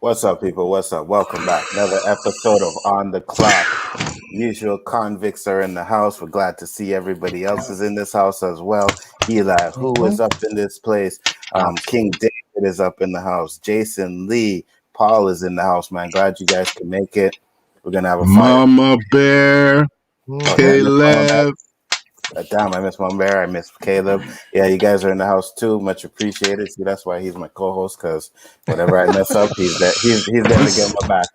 What's up, people? What's up? Welcome back. Another episode of On the Clock. Usual convicts are in the house. We're glad to see everybody else is in this house as well. Elihu-Who is up in this place. King David is up in the house. Jason Lee, Paul is in the house, man. Glad you guys can make it. We're going to have a fire. Mama Bear, Caleb. Damn, I miss Mama Bear. I miss Caleb. Yeah, you guys are in the house too. Much appreciated. See, that's why he's my co-host, because whenever I mess up, he's there to get my back.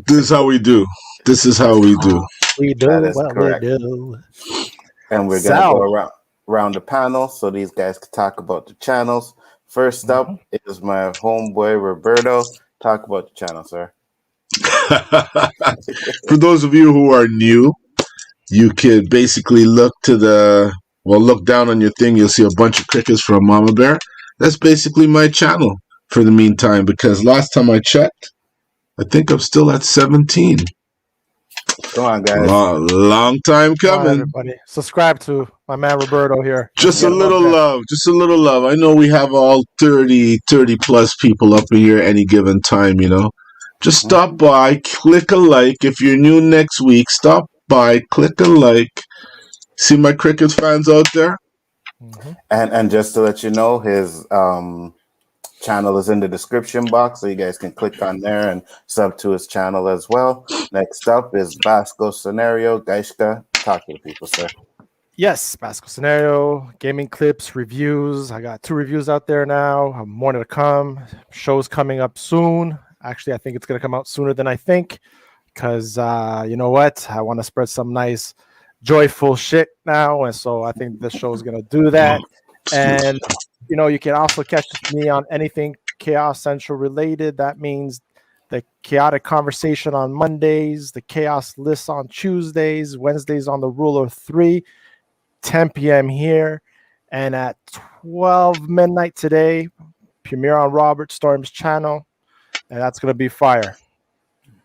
This is how we do. This is how we do. We do what we do. And we're going to go around the panel so these guys can talk about the channels. First up is my homeboy, Roberto. Talk about the channel, sir. For those of you who are new, you could basically look down on your thing. You'll see a bunch of crickets from Mama Bear. That's basically my channel for the meantime, because last time I checked, I think I'm still at 17. Come on, guys. Long time coming. Everybody. Subscribe to my man Roberto here. Just a little love. Just a little love. I know we have all 30 plus people up here any given time, you know. Just stop by, click a like. If you're new next week, stop by, click a like. See my cricket fans out there? And just to let you know, his channel is in the description box, so you guys can click on there and sub to his channel as well. Next up is Basco Scenario. Gaishka, talk to the people, sir. Yes, Basco Scenario, gaming clips, reviews. I got 2 reviews out there now. More to come. Show's coming up soon. Actually, I think it's going to come out sooner than I think, because you know what? I want to spread some nice, joyful shit now, and so I think this show is going to do that. And you know, you can also catch me on anything Chaos Central related. That means the Chaotic Conversation on Mondays, the Chaos List on Tuesdays, Wednesdays on the Rule of 3, 10 p.m. here, and at 12 midnight today, premiere on Robert Storm's channel, and that's going to be fire.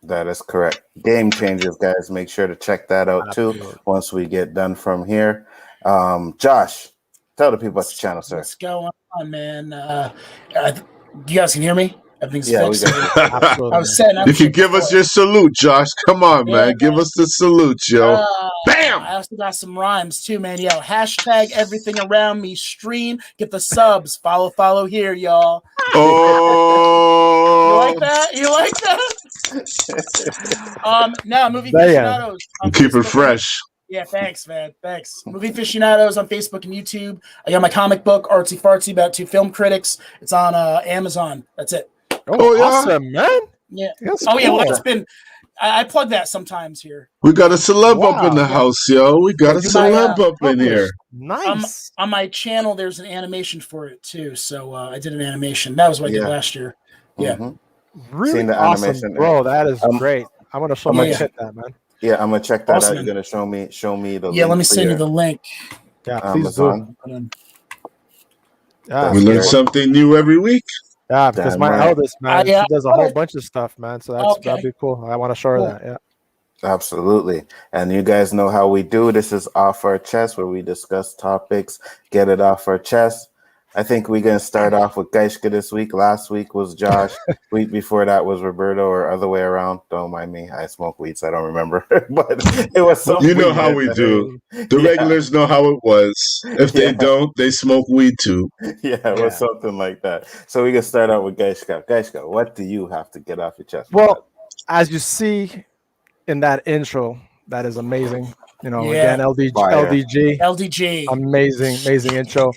That is correct. Game Changers, guys. Make sure to check that out too once we get done from here. Josh, tell the people about the channel, sir. What's going on, man? You guys can hear me? Everything's fixed. Absolutely. I was saying, you can give us your salute, Josh. Come on, man. Give us the salute, yo. Bam! I also got some rhymes too, man. Yo, hashtag everything around me stream. Get the subs. Follow here, y'all. Oh, you like that? You like that? Now Movie Aficionados. Keep it fresh. Yeah, thanks, man. Thanks. Movie Aficionados on Facebook and YouTube. I got my comic book, Artsy Fartsy, about 2 film critics. It's on Amazon. That's it. Oh, yeah. Awesome, man. Yeah. That's cool. Yeah, well, cool. it's been... I plug that sometimes here. We got a celeb up in the house, yo. We got a celeb up in here. Nice. On my channel, there's an animation for it, too. So I did an animation. That was what I did last year. Yeah. Really the awesome, animation, bro. That is great. I'm going to show my shit that, man. Yeah, I'm gonna check that Awesome. out. You're gonna show me the Yeah, link let me send you the link. Yeah, please Amazon. do. Yeah, We learn something new every week. yeah, because my eldest, man, she does a whole bunch of stuff, man. So that'd be cool. I want to show her that. Yeah. Absolutely. And you guys know how we do. This is Off Our Chest, where we discuss topics, get it off our chest. I think we're going to start off with Gaishka this week. Last week was Josh. Week before that was Roberto, or other way around. Don't mind me. I smoke weed, so I don't remember. But it was so You know how we do. The regulars know how it was. If they don't, they smoke weed too. Yeah, it was something like that. So we can start out with Gaishka. Gaishka, what do you have to get off your chest? Well, as you see in that intro, that is amazing. You know, again, LDG. Amazing intro.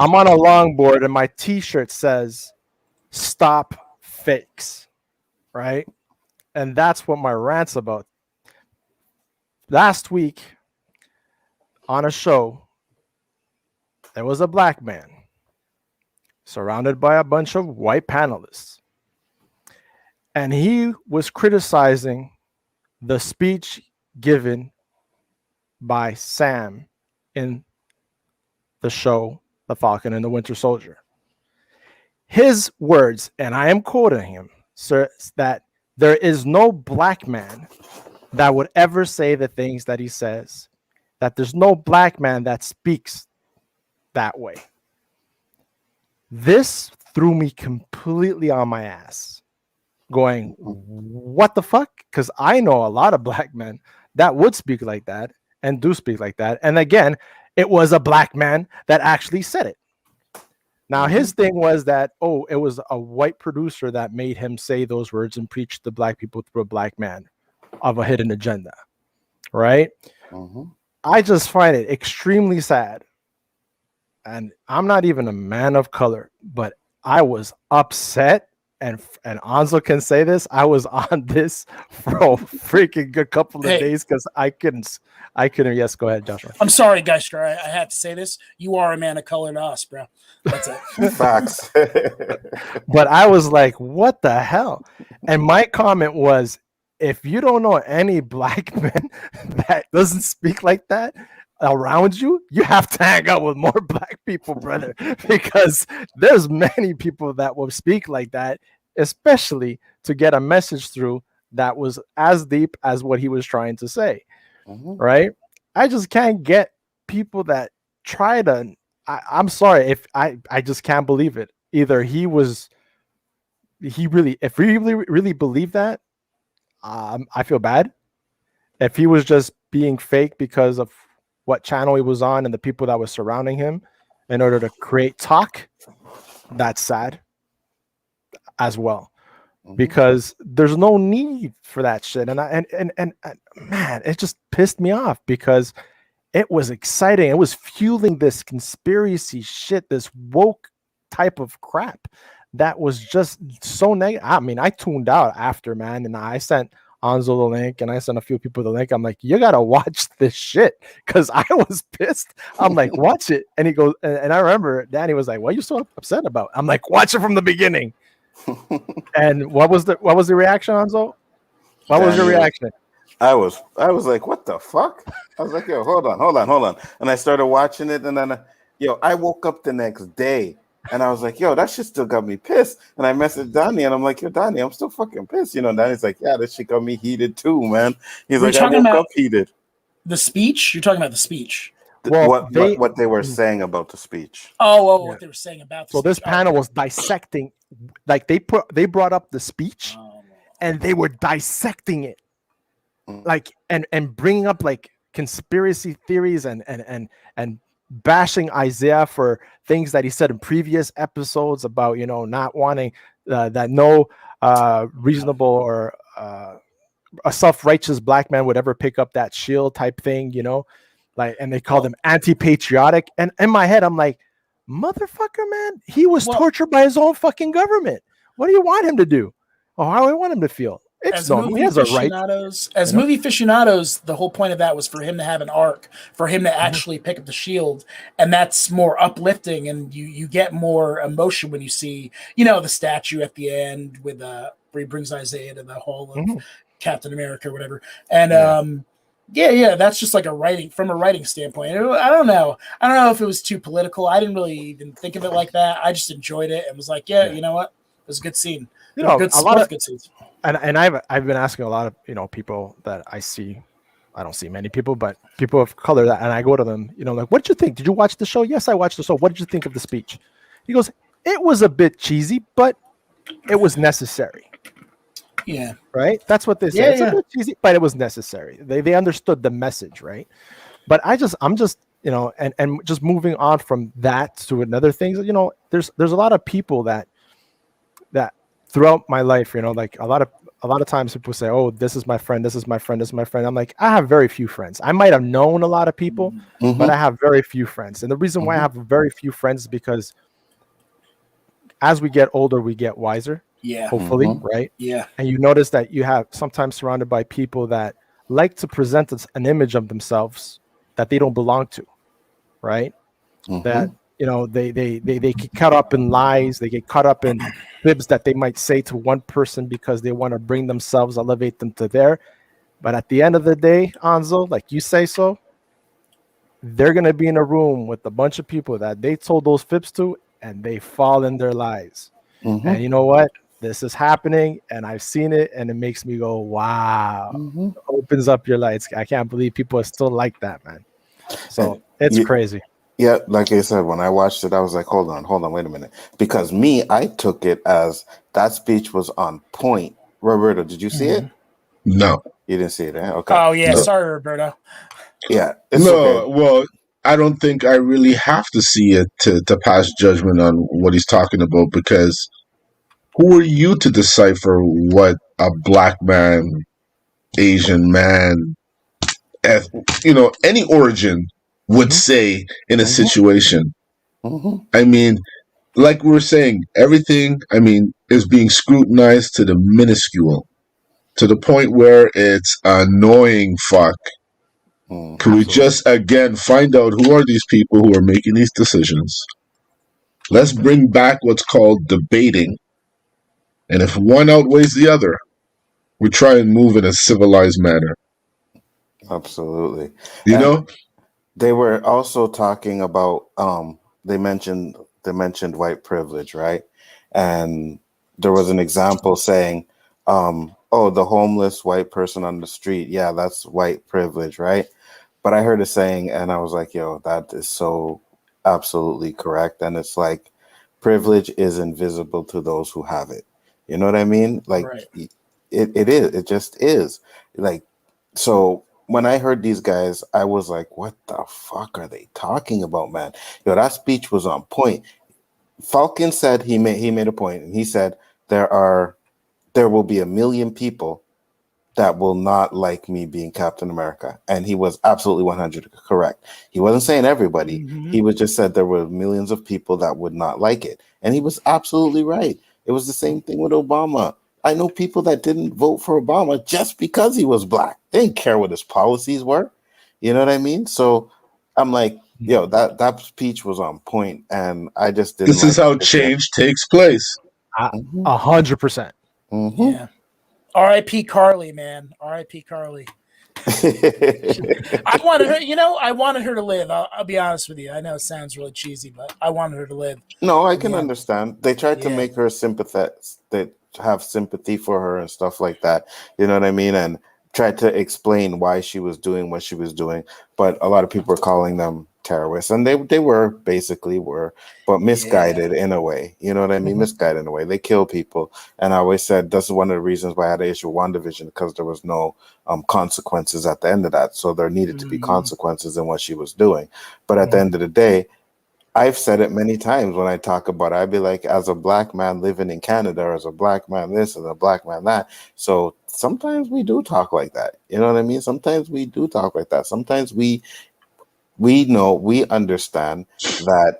I'm on a longboard and my t-shirt says "Stop Fakes," right? And that's what my rant's about. Last week on a show, there was a black man surrounded by a bunch of white panelists. And he was criticizing the speech given by Sam in the show The Falcon and the Winter Soldier. His words, and I am quoting him, sir, that there is no black man that would ever say the things that he says, that there's no black man that speaks that way. This threw me completely on my ass. going, what the fuck? Because I know a lot of black men that would speak like that and do speak like that. And again, it was a black man that actually said it. Now, his thing was that, it was a white producer that made him say those words and preach to black people through a black man of a hidden agenda, right? I just find it extremely sad. And I'm not even a man of color, but I was upset. And Anzo can say this. I was on this for a freaking good couple of days because I couldn't. Yes, go ahead, Joshua. I'm sorry, Geister. I have to say this. You are a man of color to us, bro. That's it. Facts. But I was like, what the hell? And my comment was, if you don't know any black men that doesn't speak like that around you, you have to hang out with more black people, brother, because there's many people that will speak like that, especially to get a message through that was as deep as what he was trying to say. Right? I just can't get people that try to. I'm sorry if I just can't believe it. Either if he really believed that, I feel bad. If he was just being fake because of what channel he was on and the people that was surrounding him in order to create talk, that's sad as well, because there's no need for that shit. And man, it just pissed me off because it was exciting. It was fueling this conspiracy shit, this woke type of crap that was just so negative. I mean, I tuned out after, man, and I sent Anzo the link and I sent a few people the link. I'm like, you gotta watch this shit, because I was pissed. I'm like, watch it. And he goes, and I remember Danny was like, what are you so upset about? I'm like, watch it from the beginning. And what was the reaction, Anzo? What was your reaction? I was like, what the fuck? I was like, yo, hold on. And I started watching it, and then I woke up the next day and I was like, yo, that shit still got me pissed. And I messaged Donnie and I'm like, yo, Donnie, I'm still fucking pissed. And Donnie's like, yeah, this shit got me heated too, man. He's like, I woke up heated. The speech? You're talking about the speech. What they were saying about the speech. What they were saying about the speech. So this panel was dissecting, like they brought up the speech and they were dissecting it. Like and bringing up like conspiracy theories and bashing Isaiah for things that he said in previous episodes about not wanting that no reasonable or a self-righteous black man would ever pick up that shield type thing, like, and they called him anti-patriotic. And in my head, I'm like, motherfucker, man, he was tortured by his own fucking government. What do you want him to do? Or how do you want him to feel? As movie aficionados, the whole point of that was for him to have an arc, for him to actually pick up the shield, and that's more uplifting, and you get more emotion when you see, the statue at the end with where he brings Isaiah to the hall of Captain America or whatever, and that's just like from a writing standpoint. I don't know if it was too political. I didn't really even think of it like that. I just enjoyed it and was like, you know what, it was a good scene. A lot of good scenes. And I've been asking a lot of people that I see. I don't see many people, but people of color and I go to them, like, what did you think? Did you watch the show? Yes, I watched the show. What did you think of the speech? He goes, it was a bit cheesy, but it was necessary. Yeah. Right? That's what they say. It's a bit cheesy, but it was necessary. They understood the message, right? But I'm just and just moving on from that to another thing, there's a lot of people that throughout my life, like a lot of times people say, oh, this is my friend, this is my friend, this is my friend. I'm like, I have very few friends. I might have known a lot of people, but I have very few friends. And the reason why I have very few friends is because as we get older, we get wiser. Yeah. Hopefully, right? Yeah. And you notice that you have sometimes surrounded by people that like to present an image of themselves that they don't belong to, right? That they get caught up in lies. They get caught up in fibs that they might say to one person because they want to bring themselves, elevate them to there. But at the end of the day, Anzo, like you say so, they're going to be in a room with a bunch of people that they told those fibs to, and they fall in their lies. And you know what? This is happening, and I've seen it, and it makes me go, wow. Opens up your lights. I can't believe people are still like that, man. So it's crazy. Yeah, like I said, when I watched it, I was like, hold on, wait a minute. Because I took it as that speech was on point Roberto, did you see it? No. You didn't see it, eh? Okay. Oh yeah, No. sorry, Roberto. Yeah, it's No, okay. well, I don't think I really have to see it to pass judgment on what he's talking about, because who are you to decipher what a black man, Asian man, any origin would say in a situation? I mean, like we were saying, everything, is being scrutinized to the minuscule, to the point where it's annoying. Fuck. Can we just again find out who are these people who are making these decisions? Let's bring back what's called debating. And if one outweighs the other, we try and move in a civilized manner. Absolutely. You And know? they were also talking about they mentioned white privilege, right? And there was an example saying, oh, the homeless white person on the street, yeah, that's white privilege, right? But I heard a saying and I was like, yo, that is so absolutely correct. And it's like, privilege is invisible to those who have it. You know what I mean? Like, Right. it is. It just is. Like, so when I heard these guys, I was like, what the fuck are they talking about, man? Yo, that speech was on point. Falcon said he made a point, and he said there will be 1 million people that will not like me being Captain America. And he was absolutely 100 correct. He wasn't saying everybody. He was just said there were millions of people that would not like it. And he was absolutely right. It was the same thing with Obama. I know people that didn't vote for Obama just because he was black. They didn't care what his policies were. You know what I mean? So I'm like, yo, that speech was on point, and I just didn't This is like how it. change takes place. 100%. Yeah. R.I.P. Carly, man. R.I.P. Carly. I wanted her. I wanted her to live. I'll be honest with you. I know it sounds really cheesy, but I wanted her to live. No, I can understand. They tried to Yeah. make her sympathetic, that have sympathy for her and stuff like that. You know what I mean? And tried to explain why she was doing what she was doing. But a lot of people were calling them terrorists, and they were basically were, but misguided in a way. You know what I mean? Misguided in a way. They kill people, and I always said that's one of the reasons why I had to issue WandaVision, because there was no consequences at the end of that. So there needed to be consequences in what she was doing. But at the end of the day, I've said it many times when I talk about it. I'd be like, as a black man living in Canada, or as a black man this, and a black man that. So sometimes we do talk like that. You know what I mean? Sometimes we do talk like that. Sometimes we understand that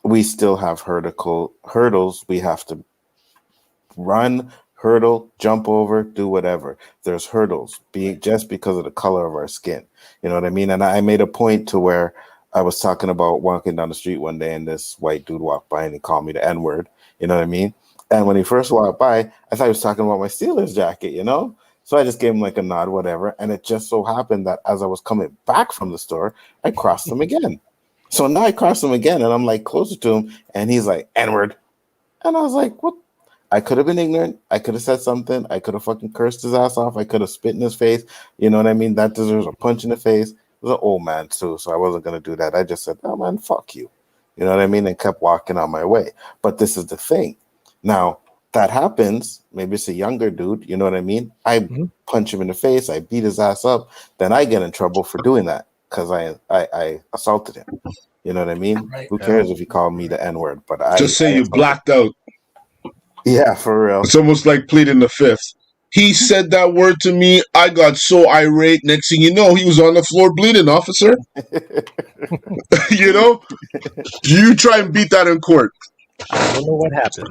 we still have hurdles we have to run, hurdle, jump over, do whatever. There's hurdles being just because of the color of our skin. You know what I mean? And I made a point to where I was talking about walking down the street one day, and this white dude walked by and he called me the N-word. You know what I mean? And when he first walked by, I thought he was talking about my Steelers jacket, you know? So I just gave him like a nod, whatever. And it just so happened that as I was coming back from the store, I crossed him again. So now I crossed him again, and I'm like closer to him, and he's like, N-word. And I was like, what? I could have been ignorant. I could have said something. I could have fucking cursed his ass off. I could have spit in his face. You know what I mean? That deserves a punch in the face. It was an old man too, so I wasn't going to do that. I just said, oh man, fuck you. You know what I mean? And kept walking on my way. But this is the thing. Now, that happens. Maybe it's a younger dude. You know what I mean? I punch him in the face. I beat his ass up. Then I get in trouble for doing that because I assaulted him. You know what I mean? Right. Who cares if he called me the N-word? But I Just say I you assaulted. blacked out. Yeah, for real. It's almost like pleading the fifth. He said that word to me. I got so irate. Next thing you know, he was on the floor bleeding, officer. You know? You try and beat that in court. I don't know what happened.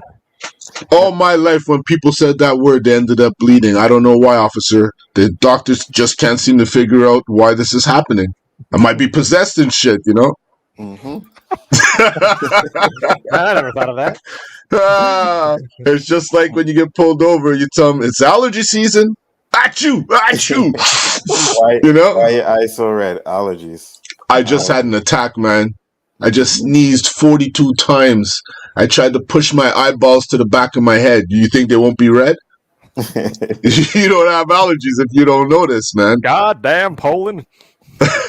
All my life, when people said that word, they ended up bleeding. I don't know why, officer. The doctors just can't seem to figure out why this is happening. I might be possessed and shit, you know? I never thought of that. It's just like when you get pulled over, you tell them it's allergy season. Achoo! Achoo! You know? Why your eyes so red? Allergies. I just had an attack, man. I just sneezed 42 times. I tried to push my eyeballs to the back of my head. Do you think they won't be red? You don't have allergies if you don't know this, man. Goddamn Poland.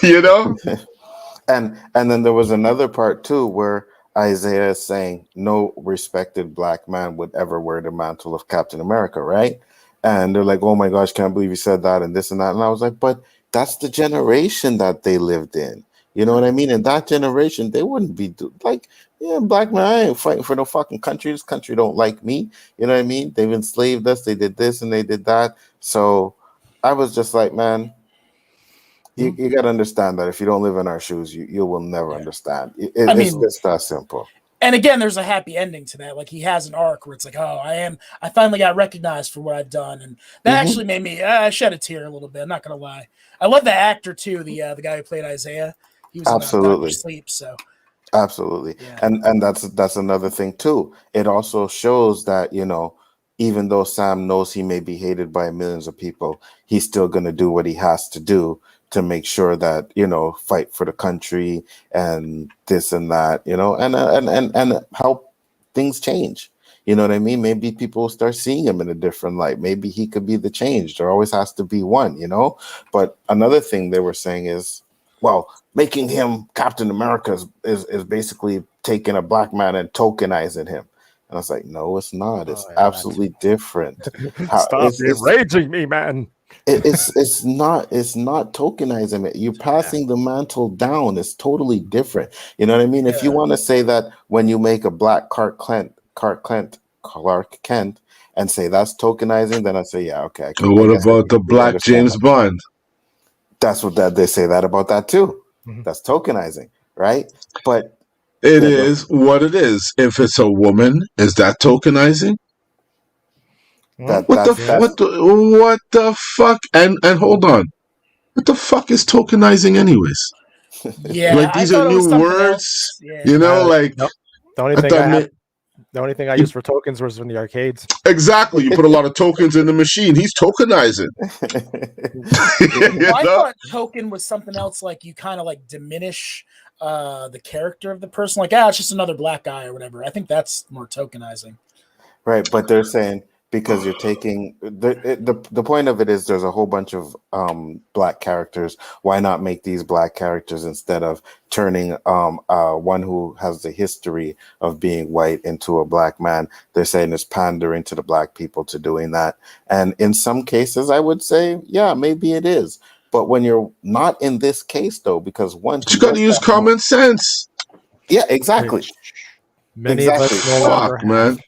You know? And then there was another part too where Isaiah is saying no respected black man would ever wear the mantle of Captain America, right? and they're like, "Oh my gosh, can't believe you said that," and this and that. And I was like, "But that's the generation that they lived in. You know what I mean? In that generation, they wouldn't be like, yeah, black man, I ain't fighting for no fucking country. This country don't like me. You know what I mean? They've enslaved us. They did this and they did that. So I was just like, man, you got to understand that if you don't live in our shoes, you will never understand. It's just that simple. And again, there's a happy ending to that. Like he has an arc where it's like, oh, I finally got recognized for what I've done, and that actually made me shed a tear a little bit. I'm not gonna lie. I love the actor too, the guy who played Isaiah. He was Absolutely in Dr. Sleep, so absolutely, and that's another thing too. It also shows that, you know, even though Sam knows he may be hated by millions of people, he's still going to do what he has to do to make sure that, you know, fight for the country and this and that, you know, and how things change. You know what I mean? Maybe people will start seeing him in a different light. Maybe he could be the change. There always has to be one, you know. But another thing they were saying is, well, making him Captain America is basically taking a black man and tokenizing him. And I was like, no, it's not. It's absolutely different. Stop enraging me, man. It's not tokenizing it. You're passing the mantle down. It's totally different. You know what I mean? If you want to say that when you make a black Clark Kent, and say that's tokenizing, then I say, yeah, okay. What about the black James Bond? That's what they say that about that too. That's tokenizing, right? But it is what it is. If it's a woman, is that tokenizing? What the fuck? And hold on, what the fuck is tokenizing, anyways? Yeah, like these are new words. Yeah. You know, like nope. The only thing I used for tokens was in the arcades. Exactly. You put a lot of tokens in the machine. He's tokenizing. I thought token was something else, like you kind of like diminish the character of the person. Like, it's just another black guy or whatever. I think that's more tokenizing. Right, but they're saying because you're taking the point of it is there's a whole bunch of black characters. Why not make these black characters instead of turning one who has the history of being white into a black man? They're saying it's pandering to the black people to doing that. And in some cases, I would say, yeah, maybe it is. But when you're not in this case, though, because you got to use common sense. Yeah, exactly. Many of us no longer man.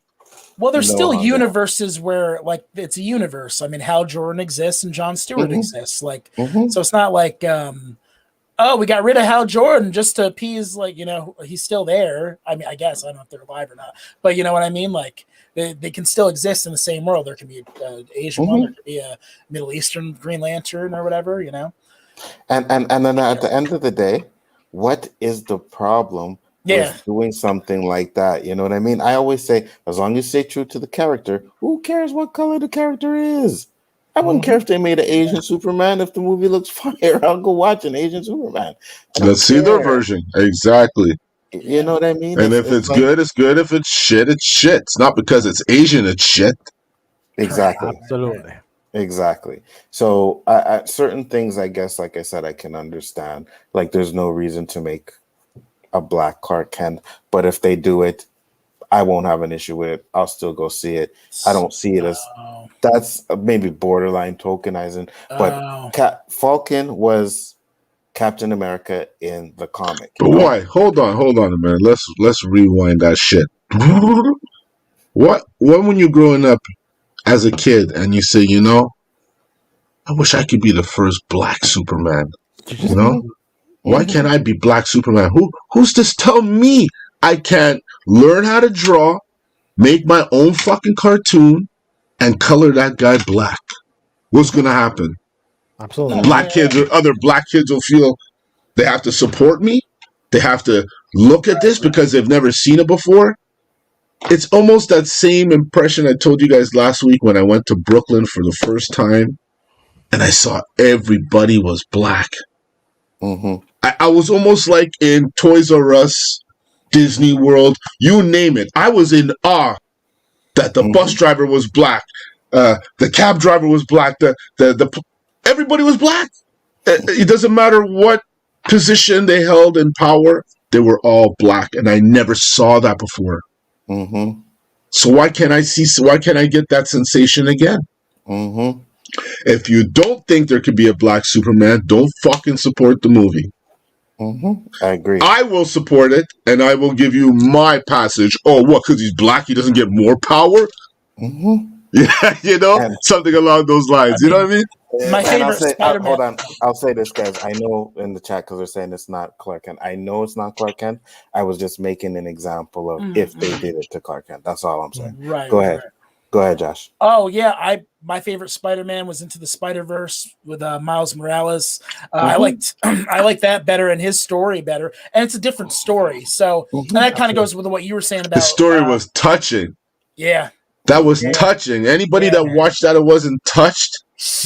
Well, there's still universes where, like, it's a universe. I mean, Hal Jordan exists and Jon Stewart exists. Like, so it's not like, we got rid of Hal Jordan just to appease, like, you know, he's still there. I mean, I guess, I don't know if they're alive or not. But you know what I mean? Like, they can still exist in the same world. There can be an Asian one, there could be a Middle Eastern Green Lantern or whatever, you know? And then at the end of the day, what is the problem with doing something like that? You know what I mean? I always say, as long as you stay true to the character, who cares what color the character is? I wouldn't care if they made an Asian Superman. If the movie looks fire, I'll go watch an Asian Superman. Let's see their version. Exactly. You know what I mean? And if it's good, it's good. If it's shit, it's shit. It's not because it's Asian, it's shit. Exactly. Absolutely. Exactly. So I certain things, I guess, like I said, I can understand. Like, there's no reason to make a black Clark Kent, but if they do it, I won't have an issue with it. I'll still go see it. I don't see it as that's maybe borderline tokenizing, but Falcon was Captain America in the comic. But why? Hold on a minute. Let's rewind that shit. What when you're growing up as a kid and you say, you know, I wish I could be the first black Superman. You know? Why can't I be black Superman? Who's to tell me I can't learn how to draw, make my own fucking cartoon, and color that guy black? What's gonna happen? Absolutely. Other black kids will feel they have to support me. They have to look at this because they've never seen it before. It's almost that same impression I told you guys last week when I went to Brooklyn for the first time and I saw everybody was black. I was almost like in Toys R Us, Disney World, you name it. I was in awe that the bus driver was black, the cab driver was black, the everybody was black. It doesn't matter what position they held in power, they were all black, and I never saw that before. So why can't I get that sensation again? Mm-hmm. If you don't think there could be a black Superman, don't fucking support the movie. Mm-hmm. I agree. I will support it, and I will give you my passage. Oh, what? Because he's black, he doesn't get more power? Mm-hmm. Yeah, And something along those lines. You know what I mean? My and favorite I'll say, Spider-Man. hold on. I'll say this, guys. I know in the chat because they're saying it's not Clark Kent. I know it's not Clark Kent. I was just making an example of if they did it to Clark Kent. That's all I'm saying. Right. Go ahead. Right. Go ahead, Josh. Oh yeah, my favorite Spider-Man was Into the Spider-Verse with Miles Morales. I liked that better and his story better, and it's a different story. So and that kind of goes with what you were saying about The story was touching. Yeah, that was touching. Anybody that watched that and wasn't touched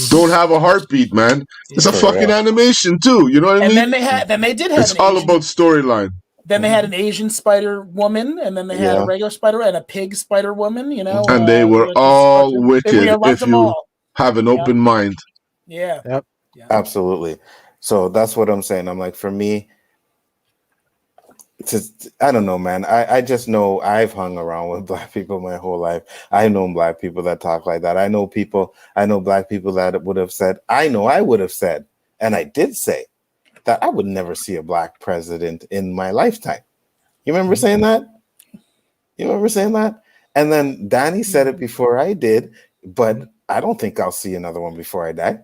don't have a heartbeat, man. It's a fucking animation too. You know what I mean? And then they did have. It's all about storyline. Then they had an Asian Spider Woman, and then they had a regular Spider and a pig Spider Woman. You know, and they were all wicked if you have an open mind. Yeah. Yep. Yeah. Absolutely. So that's what I'm saying. I'm like, for me, I don't know, man. I just know I've hung around with black people my whole life. I know black people that talk like that. I know black people that would have said, I would have said, and I did say, that I would never see a black president in my lifetime. You remember saying that? And then Danny said it before I did, but I don't think I'll see another one before I die.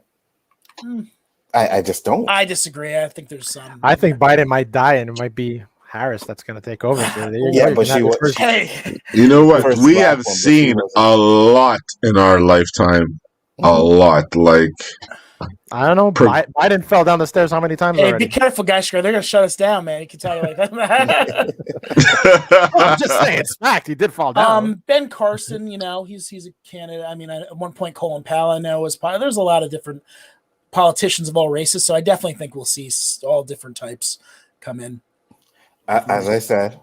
I just don't. I disagree. I think there's some. I think Biden might die, and it might be Harris that's going to take over. So but she was. Hey, you know what? We have seen a lot in our lifetime. A lot, like. I don't know. Biden fell down the stairs how many times already? Be careful, guys. They're going to shut us down, man. He can tell you like that. I'm just saying, it's fact. He did fall down. Ben Carson, he's a candidate. I mean, at one point, Colin Powell, I know, was. There's a lot of different politicians of all races, so I definitely think we'll see all different types come in. As I said,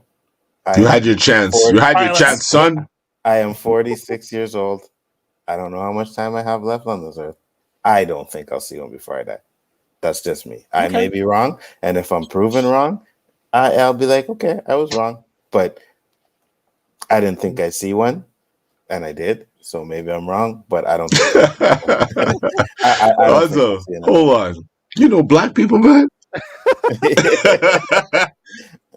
you had your chance. You had your chance, son. I am 46 years old. I don't know how much time I have left on this earth. I don't think I'll see one before I die. That's just me. I may be wrong, and if I'm proven wrong, I'll be like, okay, I was wrong. But I didn't think I'd see one, and I did. So maybe I'm wrong, but I don't think Also, hold on. You know black people, man?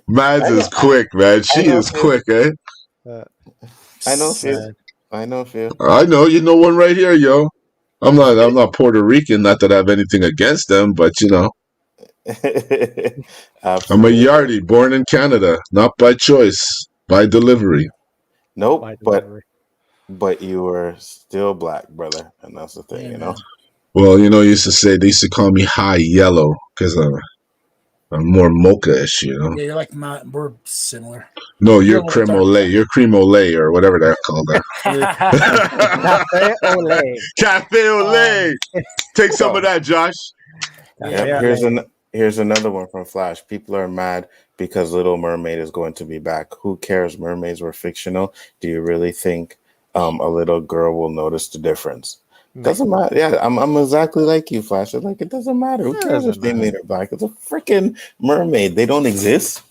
Mads is quick, man. She is quick, eh? I know few. I know. You know one right here, yo. I'm not Puerto Rican, not that I have anything against them, but I'm a Yardie, born in Canada, not by choice, by delivery. Nope, but you were still black, brother, and that's the thing, Well, they used to call me high yellow because I'm more mocha-ish, Yeah, you're like we're similar. No, you're creme ole. You're creme ole or whatever they're called. Cafe ole. Cafe ole. Take some of that, Josh. Here's another one from Flash. People are mad because Little Mermaid is going to be back. Who cares? Mermaids were fictional. Do you really think a little girl will notice the difference? Doesn't matter. Yeah, I'm exactly like you, Flash. It's like, it doesn't matter. Who cares if they made her black? It's a freaking mermaid. They don't exist.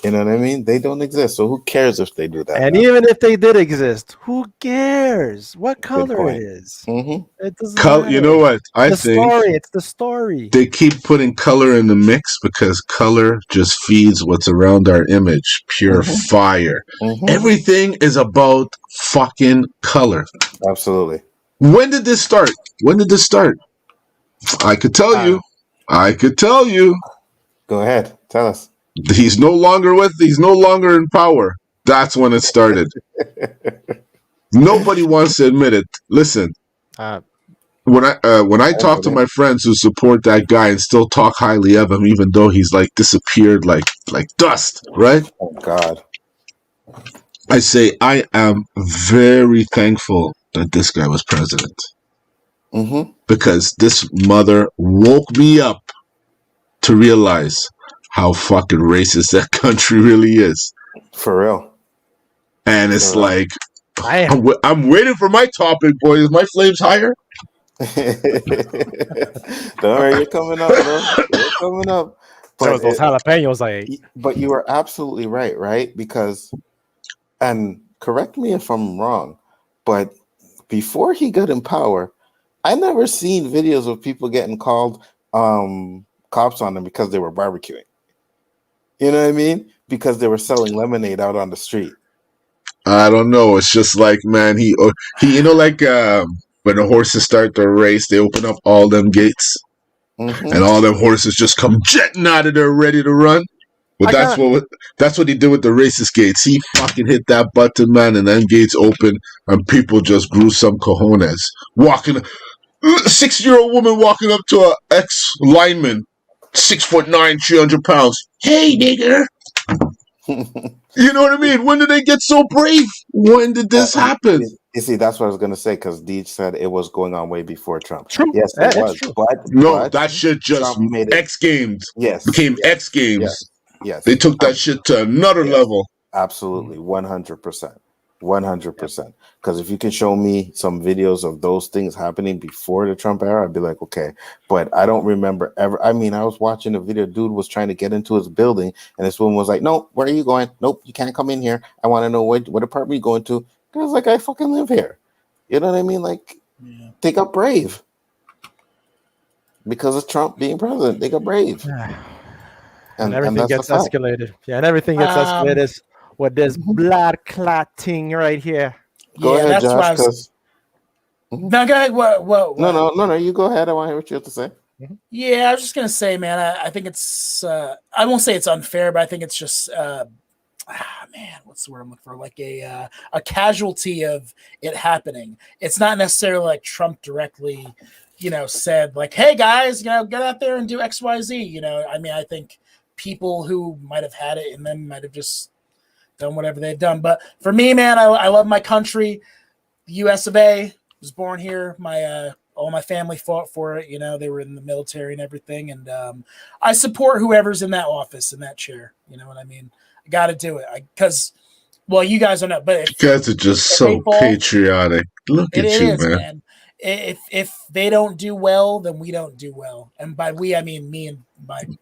You know what I mean? They don't exist. So who cares if they do that? And even if they did exist, who cares what color it is? It doesn't matter. You know what? I think it's the story. They keep putting color in the mix because color just feeds what's around our image. Pure fire. Everything is about fucking color. Absolutely. When did this start? I could tell you. Go ahead. Tell us. He's no longer in power. That's when it started. Nobody wants to admit it. Listen, when I talk to my friends who support that guy and still talk highly of him, even though he's like disappeared like dust, right? Oh God. I say I am very thankful that this guy was president. Because this mother woke me up to realize how fucking racist that country really is. For real. And it's like, I'm waiting for my topic, boy. Is my flames higher? Don't worry, you're coming up, bro. You're coming up. But those jalapenos, But you are absolutely right? Because, and correct me if I'm wrong, but before he got in power, I never seen videos of people getting called cops on them because they were barbecuing. You know what I mean? Because they were selling lemonade out on the street. I don't know. It's just like, man, he you know, like when the horses start the race, they open up all them gates, and all them horses just come jetting out of there, ready to run. But that's what he did with the racist gates. He fucking hit that button, man, and then gates open, and people just grew some cojones. Walking, 6-year-old woman walking up to a ex-lineman, 6'9", 300 pounds. Hey, nigger. You know what I mean? When did they get so brave? When did this happen? You see, that's what I was going to say, because Deej said it was going on way before Trump. True. Yes, it was. True. But that shit just X Games. Yes. Became X Games. Yes. They took that shit to another level. Absolutely. 100%. 100%. Because if you can show me some videos of those things happening before the Trump era, I'd be like, okay. But I don't remember ever. I mean, I was watching a video. Dude was trying to get into his building, and this woman was like, no, where are you going? Nope, you can't come in here. I want to know what apartment you going to. I was like, I fucking live here. You know what I mean? Like, they got brave. Because of Trump being president, they got brave. And everything gets escalated. Yeah, and everything gets escalated. What there's blood clotting right here. Go ahead, that's Josh. No, go ahead. What? No. You go ahead. I want to hear what you have to say. Yeah, I was just gonna say, man. I think it's. I won't say it's unfair, but I think it's just. Man, what's the word I'm looking for? Like a casualty of it happening. It's not necessarily like Trump directly, said like, "Hey guys, get out there and do X, Y, Z." I mean, I think people who might have had it and then might have just done whatever they've done. But for me, man, I love my country. The U.S. of A. Was born here. All my family fought for it. They were in the military and everything. And I support whoever's in that office, in that chair. You know what I mean? I got to do it. Because, you guys don't know. But you guys are just so patriotic. Look at you, man. If they don't do well, then we don't do well. And by we, I mean me and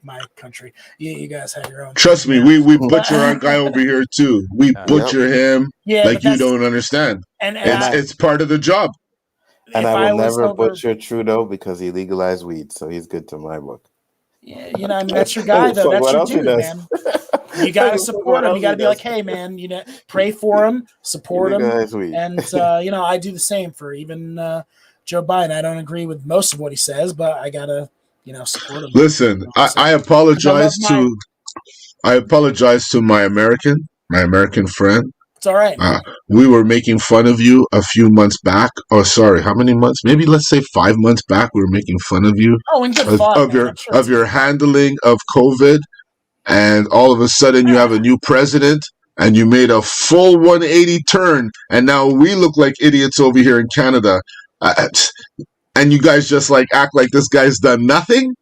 my country. You guys have your own. Trust me, we butcher our guy over here too. We butcher him like you don't understand. And it's part of the job. And I will never butcher Trudeau because he legalized weed, so he's good to my book. Yeah, I mean, that's your guy, though. That's your dude, man. You got to support him. You got to be like, hey, man, pray for him, support him. And, I do the same for even Joe Biden. I don't agree with most of what he says, but I got to, support him. Listen, I apologize to my American friend. It's all right. We were making fun of you a few months back. Oh, sorry, how many months? Maybe let's say 5 months back. We were making fun of you of your handling of COVID, and all of a sudden you have a new president, and you made a full 180 turn, and now we look like idiots over here in Canada, and you guys just act like this guy's done nothing.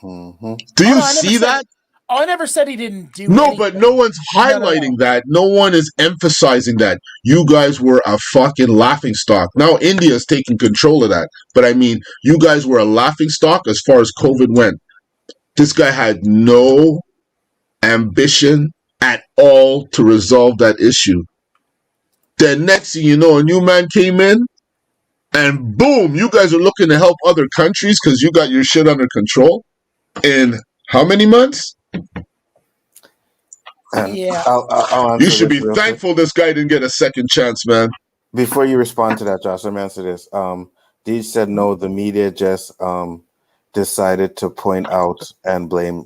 Mm-hmm. Do you see that? I never said he didn't do No, anything. but no one's highlighting that. No one is emphasizing that. You guys were a fucking laughingstock. Now India's taking control of that. But I mean, you guys were a laughingstock as far as COVID went. This guy had no ambition at all to resolve that issue. Then next thing you know, a new man came in, and boom, you guys are looking to help other countries because you got your shit under control. In how many months? I'll you should be thankful this guy didn't get a second chance, man. Before you respond to that, Josh, let me answer this. Deej said no, the media just decided to point out and blame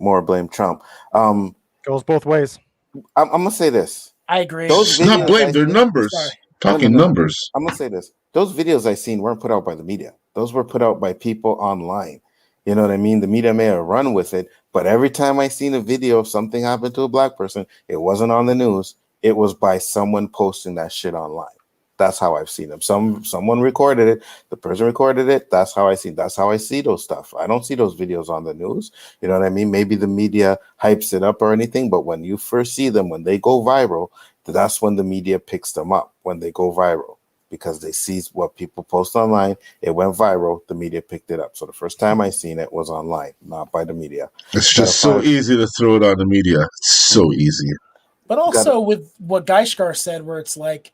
Trump. Goes both ways. I'm gonna say this. I agree. It's not blame, they're numbers. Talking numbers. I'm gonna say this. Those videos I seen weren't put out by the media. Those were put out by people online. You know what I mean? The media may have run with it, but every time I seen a video of something happened to a black person, it wasn't on the news. It was by someone posting that shit online. That's how I've seen them. Someone recorded it. The person recorded it. That's how I see those stuff. I don't see those videos on the news. You know what I mean? Maybe the media hypes it up or anything, but when you first see them, when they go viral, that's when the media picks them up, when they go viral. Because they see what people post online, it went viral, the media picked it up. So the first time I seen it was online, not by the media. It's just so easy to throw it on the media. It's so easy. But also with what Geishkar said, where it's like,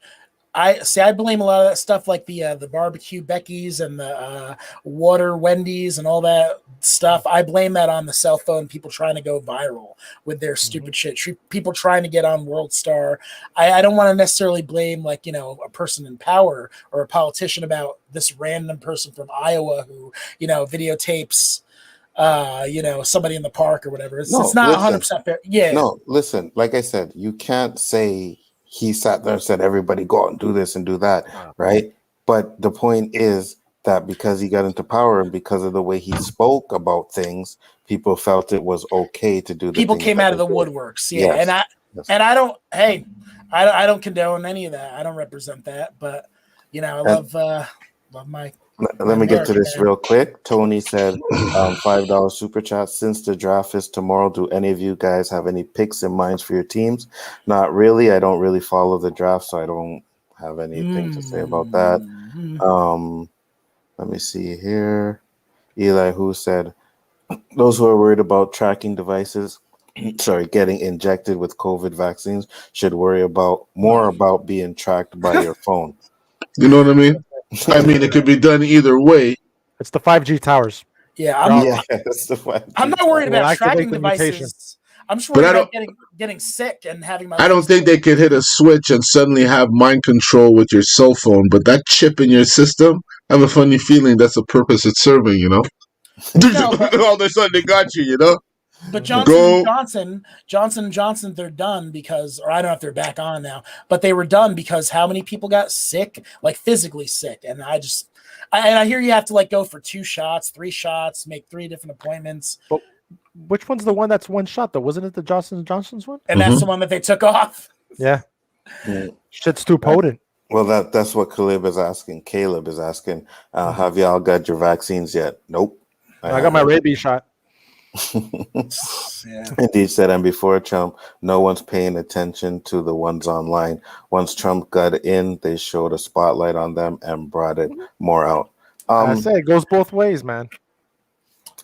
I blame a lot of that stuff, like the barbecue Becky's and the water Wendy's and all that stuff. I blame that on the cell phone people trying to go viral with their stupid shit. People trying to get on World Star. I don't want to necessarily blame, like, you know, a person in power or a politician about this random person from Iowa who, you know, videotapes you know, somebody in the park or whatever. It's not 100% fair. Yeah. No, listen, like I said, you can't say he sat there and said, everybody go out and do this and do that, right? But the point is that because he got into power and because of the way he spoke about things, people felt it was okay to do the people things came that out of they the did. woodworks. Yeah. Yes. And I don't, hey, I don't condone any of that. I don't represent that, but you know, I love my. Let me get to this real quick. Tony said, $5 super chat. Since the draft is tomorrow, do any of you guys have any picks in mind for your teams? Not really. I don't really follow the draft, so I don't have anything to say about that. Let me see here. Elihu said, those who are worried about tracking devices, getting injected with COVID vaccines should worry more about being tracked by your phone. You know what I mean? I mean, it could be done either way. It's the 5G towers. Yeah, I'm not worried about tracking devices. I'm just worried about getting sick and having my. I don't think they could hit a switch and suddenly have mind control with your cell phone, but that chip in your system, I have a funny feeling that's the purpose it's serving, you know? All of a sudden they got you, you know? But Johnson & Johnson, they're done because, or I don't know if they're back on now, but they were done because how many people got sick, like physically sick? And I hear you have to like go for 2 shots, 3 shots, make 3 different appointments. But which one's the one that's one shot though? Wasn't it the Johnson & Johnson's one? And that's the one that they took off. Yeah. Shit's too potent. Well, that's what Caleb is asking. Have y'all got your vaccines yet? Nope. I got my rabies shot. Indeed said, and before Trump, no one's paying attention to the ones online. Once Trump got in, they showed a spotlight on them and brought it more out. I say it goes both ways, man.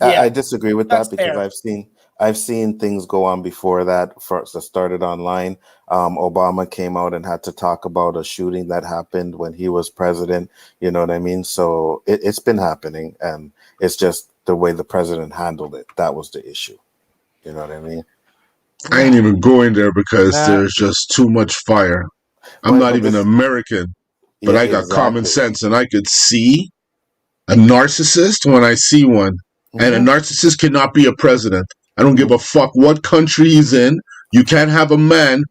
I disagree with that because fair. I've seen things go on before that. First, it started online. Obama came out and had to talk about a shooting that happened when he was president. You know what I mean? So it's been happening, and it's just the way the president handled it. That was the issue. You know what I mean? I ain't even going there because there's just too much fire. I'm not even American, but I got common sense, and I could see a narcissist when I see one. And a narcissist cannot be a president. I don't give a fuck what country he's in. You can't have a man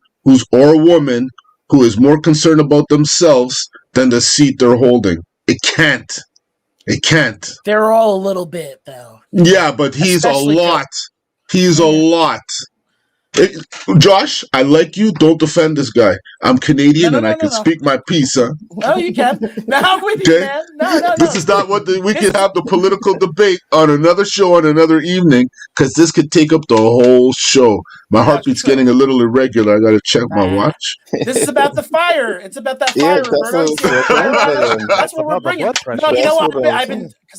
or a woman who is more concerned about themselves than the seat they're holding. It can't. It can't. They're all a little bit, though. Yeah, but he's especially a lot. He's a lot. Josh, I like you. Don't defend this guy. I'm Canadian and I can speak my piece, huh? No, you can. No, I'm with you, man. No. This is not what we can have the political debate on another show on another evening because this could take up the whole show. My heartbeat's getting a little irregular. I got to check my watch. This is about the fire. It's about that fire, Roberto. That's what we're bringing. No, you know what?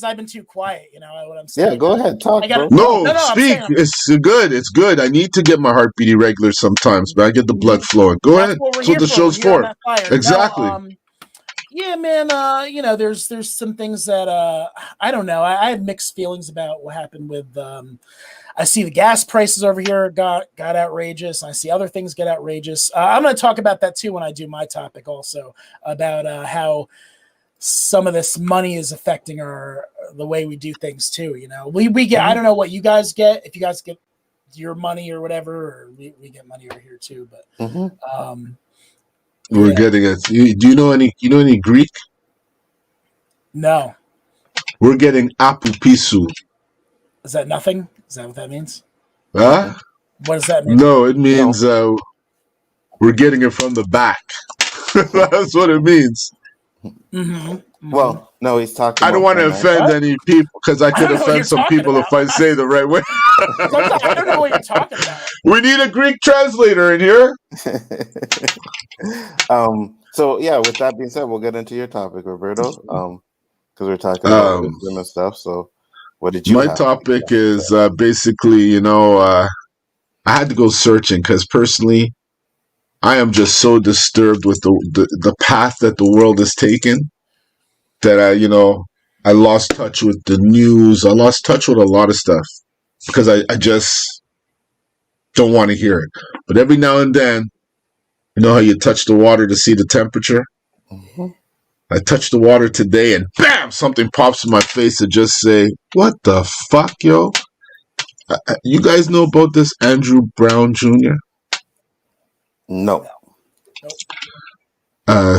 I've been too quiet. You know what I'm saying? Yeah, go ahead, talk. No, speak. It's good. It's good. I need to get my heartbeat irregular sometimes, but I get the blood flowing. Go ahead. That's what the show's for. Exactly. Yeah, man. There's some things that I don't know. I have mixed feelings about what happened with. I see the gas prices over here got outrageous. I see other things get outrageous. I'm going to talk about that too when I do my topic also about how some of this money is affecting the way we do things too. You know, we get. I don't know what you guys get. If you guys get your money or whatever, or we get money over here too. But we're getting it. Do you know any Greek? No. We're getting apupisu. Is that nothing? Is that what that means? Huh? What does that mean? No, it means we're getting it from the back. That's what it means. Well, no, he's talking. I don't want to offend any people because I could offend some people if I say the right way. I don't know what you're talking about. We need a Greek translator in here. So yeah, with that being said, we'll get into your topic, Roberto. Because we're talking about wisdom and stuff. So, what did you? My topic is basically, I had to go searching because personally, I am just so disturbed with the path that the world has taken that I lost touch with the news. I lost touch with a lot of stuff because I just don't want to hear it. But every now and then, you know how you touch the water to see the temperature? Mhm. I touched the water today and bam, something pops in my face to just say, what the fuck, yo? You guys know about this Andrew Brown Jr.? No.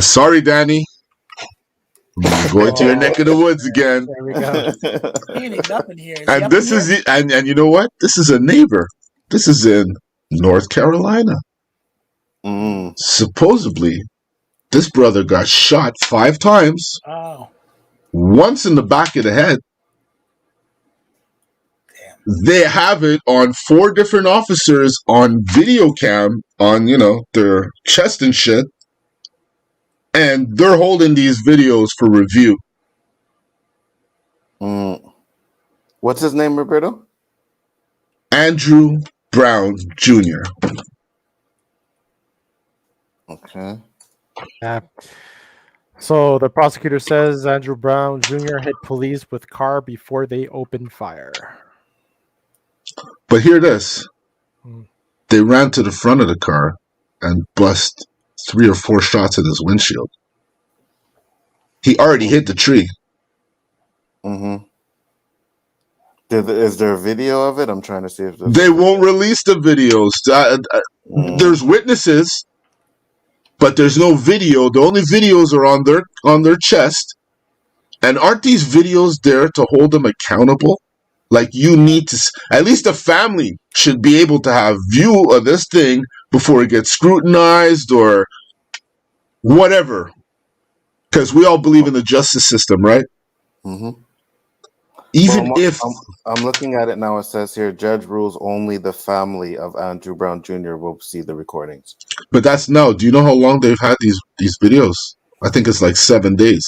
Sorry, Danny. I'm going to your neck of the woods again. There we go. He ain't up in here. Is he And up this in is here? and you know what? This is a neighbor. This is in North Carolina. Mm. Supposedly, this brother got shot 5 times. Oh, Once in the back of the head. They have it on 4 different officers on video cam on, their chest and shit. And they're holding these videos for review. Mm. What's his name, Roberto? Andrew Brown Jr. Okay. Yeah. So the prosecutor says Andrew Brown Jr. hit police with car before they opened fire. But hear this. Hmm. They ran to the front of the car and bust 3 or 4 shots at his windshield. He already hit the tree. Mm-hmm. Is there a video of it? I'm trying to see if there's They won't release the videos. There's witnesses, but there's no video. The only videos are on their chest. And aren't these videos there to hold them accountable? Like, you need to, at least the family should be able to have view of this thing before it gets scrutinized or whatever. Because we all believe in the justice system, right? Mm-hmm. Even if I'm looking at it now, it says here, judge rules only the family of Andrew Brown Jr. will see the recordings. But that's now. Do you know how long they've had these videos? I think it's like 7 days.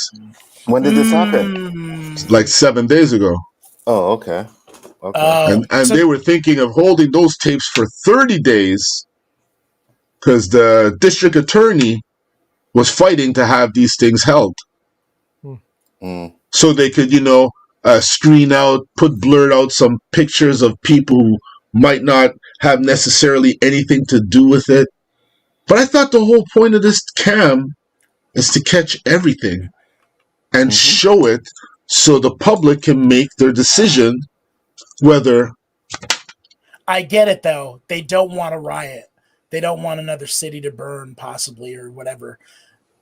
When did this happen? Like 7 days ago. Oh, okay. Okay. And so they were thinking of holding those tapes for 30 days because the district attorney was fighting to have these things held. Mm. So they could, screen out, blurred out some pictures of people who might not have necessarily anything to do with it. But I thought the whole point of this cam is to catch everything and show it so the public can make their decision whether... I get it, though. They don't want a riot. They don't want another city to burn, possibly, or whatever.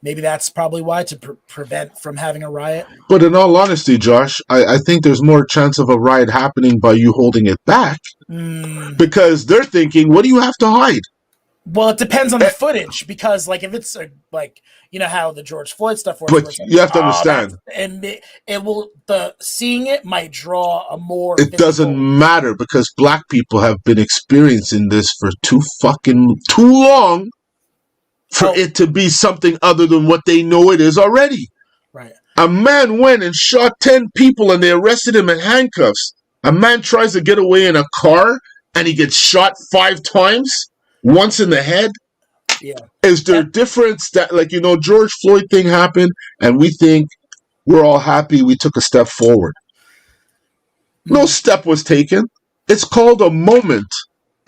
Maybe that's probably why, to prevent from having a riot. But in all honesty, Josh, I think there's more chance of a riot happening by you holding it back. Because they're thinking, what do you have to hide? Well, it depends on the footage, because if it's how the George Floyd stuff works. But you have to understand, and it will seeing it might draw a more. It doesn't matter because black people have been experiencing this for too long for it to be something other than what they know it is already. Right. A man went and shot 10 people and they arrested him in handcuffs. A man tries to get away in a car and he gets shot 5 times. Once in the head? Yeah. Is there a difference that, George Floyd thing happened and we think we're all happy we took a step forward? No step was taken. It's called a moment.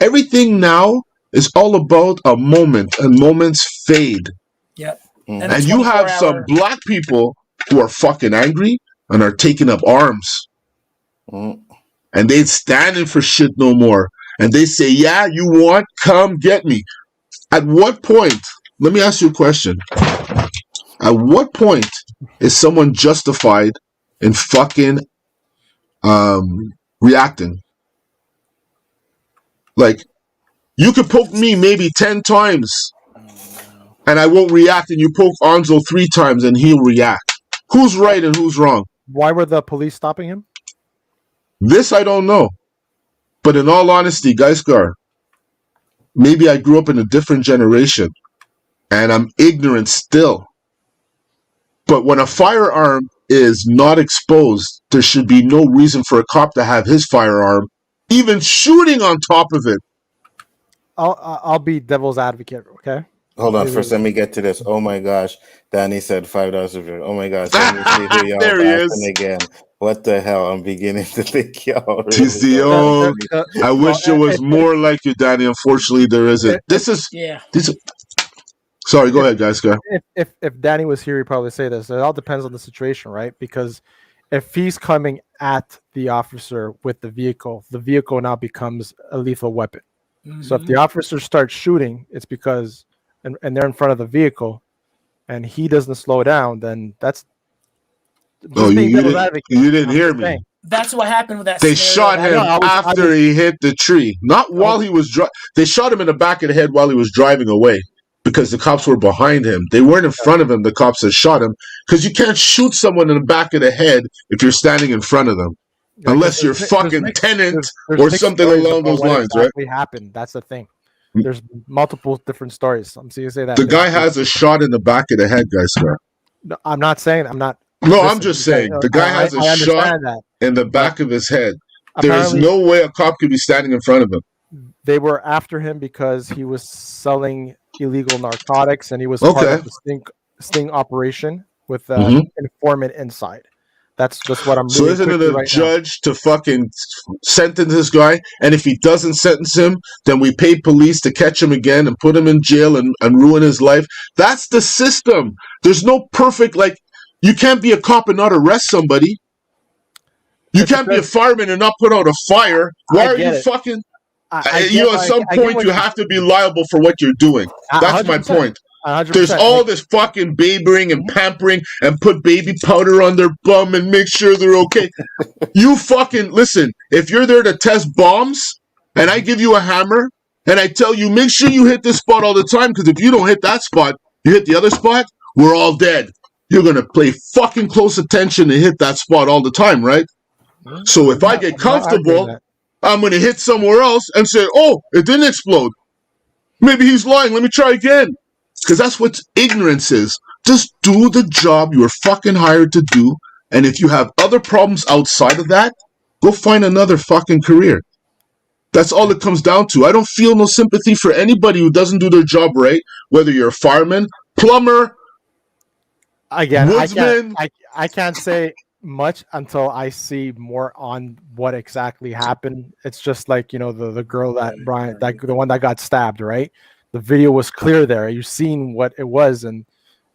Everything now is all about a moment, and moments fade. Yep. And you have some black people who are fucking angry and are taking up arms. And they ain't standing for shit no more. And they say, yeah, you want? Come get me. At what point, let me ask you a question. At what point is someone justified in fucking reacting? You could poke me maybe 10 times and I won't react, and you poke Anzo 3 times and he'll react. Who's right and who's wrong? Why were the police stopping him? This I don't know. But in all honesty, Geisgar, maybe I grew up in a different generation and I'm ignorant still. But when a firearm is not exposed, there should be no reason for a cop to have his firearm even shooting on top of it. I'll be devil's advocate, okay? Hold on, first let me get to this. Oh my gosh, Danny said $5. Oh my gosh, let me see who y'all There he bashing is. again. What the hell? I'm beginning to think y'all really He's the don't old. I wish there was more like you, Danny. Unfortunately, there isn't. This is. Sorry, go ahead, guys. Go. If Danny was here, he'd probably say this. It all depends on the situation, right? Because if he's coming at the officer with the vehicle now becomes a lethal weapon. Mm-hmm. So if the officer starts shooting, it's because and they're in front of the vehicle and he doesn't slow down, then that's you didn't hear me. That's what happened with that. They shot him after he hit the tree, not while he was driving. They shot him in the back of the head while he was driving away because the cops were behind him. They weren't in front of him. The cops had shot him because you can't shoot someone in the back of the head if you're standing in front of them, unless you're fucking tenant or something along those lines, exactly right? Happened. That's the thing. There's multiple different stories. I'm seeing you say that the guy has a shot in the back of the head, guys. No, I'm not saying. I'm not. No, I'm just saying the guy has a shot in the back of his head. There's no way a cop could be standing in front of him. They were after him because he was selling illegal narcotics and he was part of the sting operation with an informant inside. That's what I'm. So isn't it a judge to fucking sentence this guy? And if he doesn't sentence him, then we pay police to catch him again and put him in jail and ruin his life. That's the system. There's no perfect, like, you can't be a cop and not arrest somebody. You can't be a fireman and not put out a fire. Why are you fucking... at some point, you have to be liable for what you're doing. That's 100%. My point. 100%. There's all this fucking babying and pampering and put baby powder on their bum and make sure they're okay. You fucking... Listen, if you're there to test bombs and I give you a hammer and I tell you, make sure you hit this spot all the time because if you don't hit that spot, you hit the other spot, we're all dead. You're going to pay fucking close attention and hit that spot all the time, right? So if I get comfortable, I'm going to hit somewhere else and say, oh, it didn't explode. Maybe he's lying. Let me try again. Because that's what ignorance is. Just do the job you were fucking hired to do. And if you have other problems outside of that, go find another fucking career. That's all it comes down to. I don't feel no sympathy for anybody who doesn't do their job right, whether you're a fireman, plumber, again, I can't say much until I see more on what exactly happened. It's just like, the girl that Brian, the one that got stabbed, right? The video was clear there. You've seen what it was, and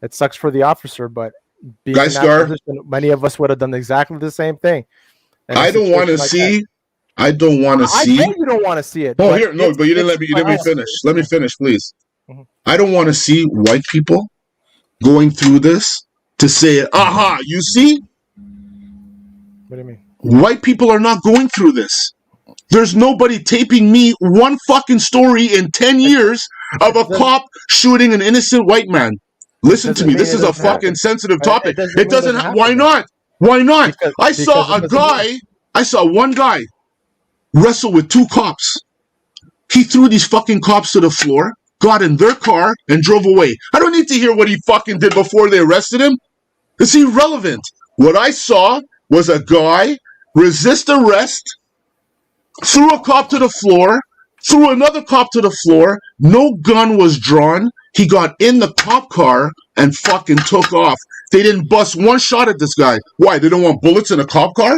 it sucks for the officer, but being in that position, many of us would have done exactly the same thing. I don't want to see. I don't want to see. I know you don't want to see it. Oh, here, no, but you didn't let me finish. Let me finish, please. Mm-hmm. I don't want to see white people going through this to say, aha, you see? What do you mean? White people are not going through this. There's nobody taping me one fucking story in 10 years of a cop shooting an innocent white man. Listen to me. This is a fucking sensitive topic. It doesn't happen. Why not? Why not? I saw one guy wrestle with two cops. He threw these fucking cops to the floor, got in their car, and drove away. I don't need to hear what he fucking did before they arrested him. It's irrelevant. What I saw was a guy resist arrest, threw a cop to the floor, threw another cop to the floor, no gun was drawn, he got in the cop car and fucking took off. They didn't bust one shot at this guy. Why? They don't want bullets in a cop car?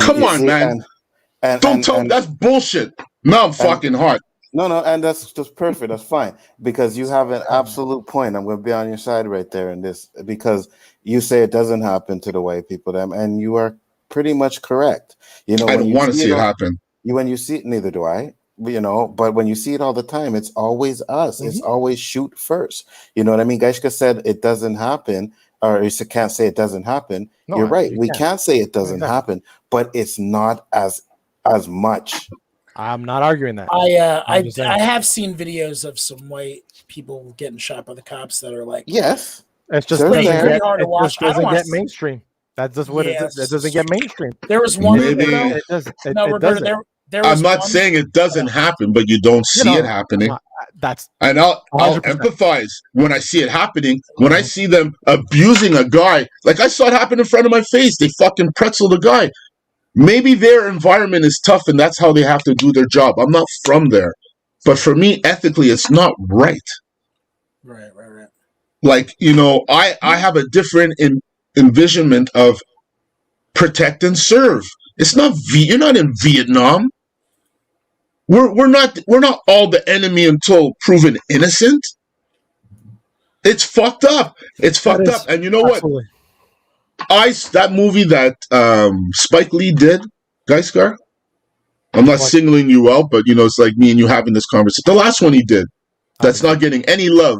Come on, man. Don't tell me that's bullshit. Now I'm fucking hot. No, and that's just perfect. That's fine. Because you have an absolute point. I'm going to be on your side right there in this. Because you say it doesn't happen to the white people, and you are pretty much correct. I don't want to see it happen. When you see it, neither do I. But when you see it all the time, it's always us. Mm-hmm. It's always shoot first. You know what I mean? Gaishka said it doesn't happen, or you can't say it doesn't happen. No, you're right. We can't say it doesn't happen, but it's not as much. I'm not arguing that. I have seen videos of some white people getting shot by the cops that are like, yes, it's just pretty hard to watch. It doesn't get mainstream. That's just what it doesn't get mainstream. There was one. Maybe it doesn't. I'm not saying it doesn't happen, but you don't see it happening. And I'll empathize when I see it happening. When I see them abusing a guy, like I saw it happen in front of my face. They fucking pretzeled a guy. Maybe their environment is tough and that's how they have to do their job. I'm not from there. But for me, ethically, it's not right. Right. Like, I have a different envisionment of protect and serve. It's not you're not in Vietnam. We're not all the enemy until proven innocent. It's fucked up. And you know absolutely. what? That movie that Spike Lee did, Geisgar. I'm not singling you out, but it's like me and you having this conversation. The last one he did, that's not getting any love,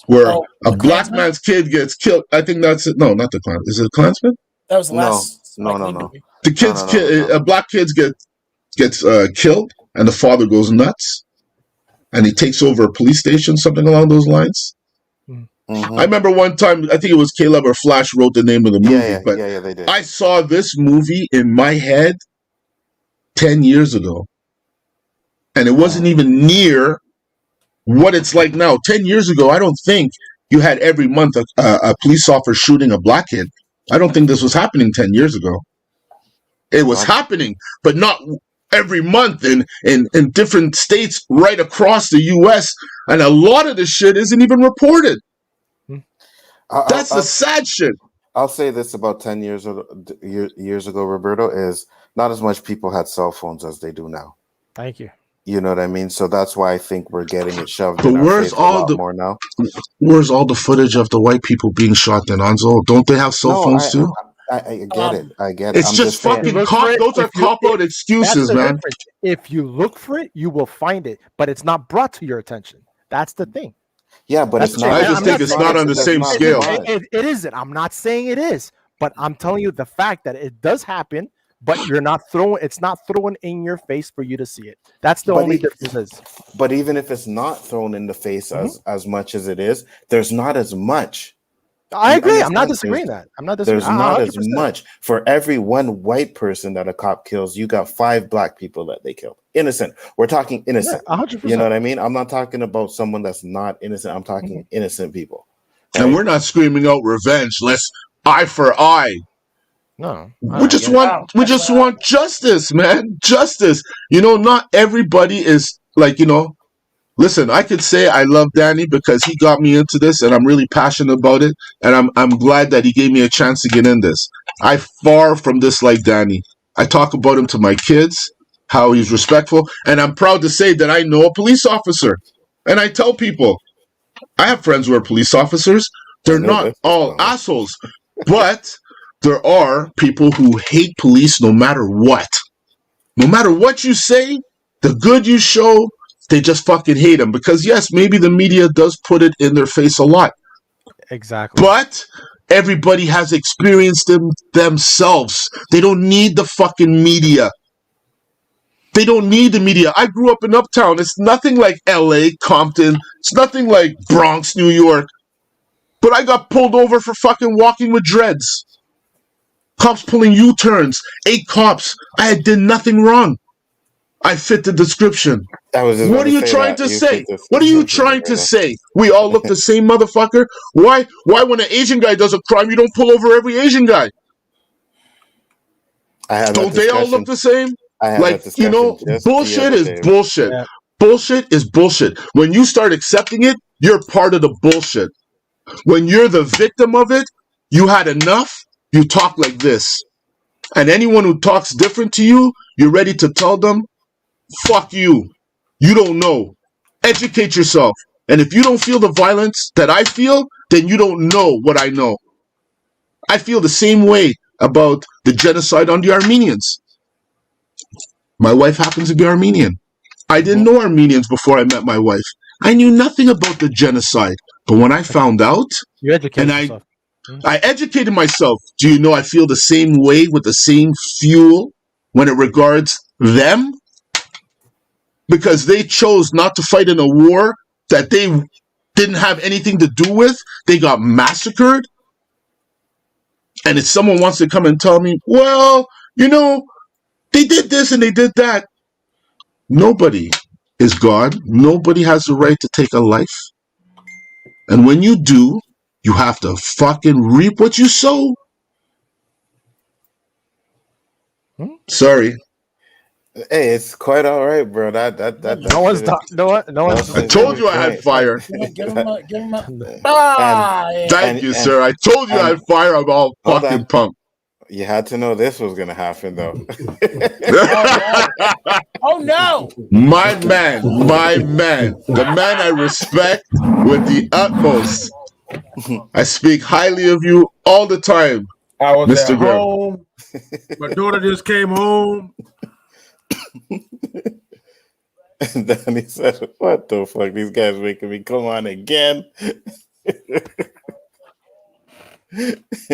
where a black man's kid gets killed. I think that's it. No, not the Klansman. Is it a Klansman? That was the last. No. Movie. The kid's a black kid gets killed, and the father goes nuts, and he takes over a police station, something along those lines. Mm-hmm. I remember one time, I think it was Caleb or Flash wrote the name of the movie, but they did. I saw this movie in my head 10 years ago, and it wasn't even near what it's like now. 10 years ago, I don't think you had every month a police officer shooting a black kid. I don't think this was happening 10 years ago. It was happening, but not every month in different states right across the U.S., and a lot of the shit isn't even reported. That's the sad shit. I'll say this about 10 years ago, Roberto, is not as much people had cell phones as they do now. Thank you. You know what I mean? So that's why I think we're getting it shoved but in our face a lot more now. Where's all the footage of the white people being shot then, Anzo? Don't they have cell phones too? I get it. I get it. It's just fucking those are cop-out excuses, man. If you look for it, you will find it, but it's not brought to your attention. That's the thing. Yeah, but it's not. I just think it's not on the same scale. It isn't. I'm not saying it is, but I'm telling you the fact that it does happen, but it's not thrown in your face for you to see it. That's the only difference. But even if it's not thrown in the face as much as it is, there's not as much. I agree. I'm not disagreeing that. There's not 100%. As much. For every one white person that a cop kills, you got 5 black people that they killed. Innocent. We're talking innocent. Yeah, 100%. You know what I mean? I'm not talking about someone that's not innocent. I'm talking innocent people. Right? And we're not screaming out revenge. Let's eye for eye. No. We just want justice, man. Justice. Not everybody is like, listen, I could say I love Danny because he got me into this, and I'm really passionate about it, and I'm glad that he gave me a chance to get in this. I far from dislike Danny. I talk about him to my kids, how he's respectful, and I'm proud to say that I know a police officer. And I tell people, I have friends who are police officers. They're not all assholes, but there are people who hate police no matter what. No matter what you say, the good you show, they just fucking hate them because, yes, maybe the media does put it in their face a lot. Exactly. But everybody has experienced them themselves. They don't need the fucking media. They don't need the media. I grew up in Uptown. It's nothing like LA, Compton. It's nothing like Bronx, New York. But I got pulled over for fucking walking with dreads. Cops pulling U-turns. 8 cops. I did nothing wrong. I fit the description. What are you trying to say? What are you trying to say? We all look the same, motherfucker? Why when an Asian guy does a crime, you don't pull over every Asian guy? Don't they all look the same? Bullshit is bullshit. Yeah. Bullshit is bullshit. When you start accepting it, you're part of the bullshit. When you're the victim of it, you had enough, you talk like this. And anyone who talks different to you, you're ready to tell them, fuck you. You don't know. Educate yourself. And if you don't feel the violence that I feel, then you don't know what I know. I feel the same way about the genocide on the Armenians. My wife happens to be Armenian. I didn't know Armenians before I met my wife. I knew nothing about the genocide. But when I found out, you educated yourself. I educated myself. Do you know I feel the same way with the same fuel when it regards them? Because they chose not to fight in a war that they didn't have anything to do with. They got massacred. And if someone wants to come and tell me, well, they did this and they did that. Nobody is God. Nobody has the right to take a life. And when you do, you have to fucking reap what you sow. Sorry. Hey, it's quite all right, bro. That No one's shit is, no one's. I told you I had fire. Give him a. and Yeah. Thank you, and sir. I told you I had and fire. I'm all hold fucking on. pumped. You had to know this was gonna happen, though. Oh no! My man, the man I respect with the utmost. I speak highly of you all the time, I was Mr. at Grimm. home. My daughter just came home. And then he said, "What the fuck? These guys making me come on again."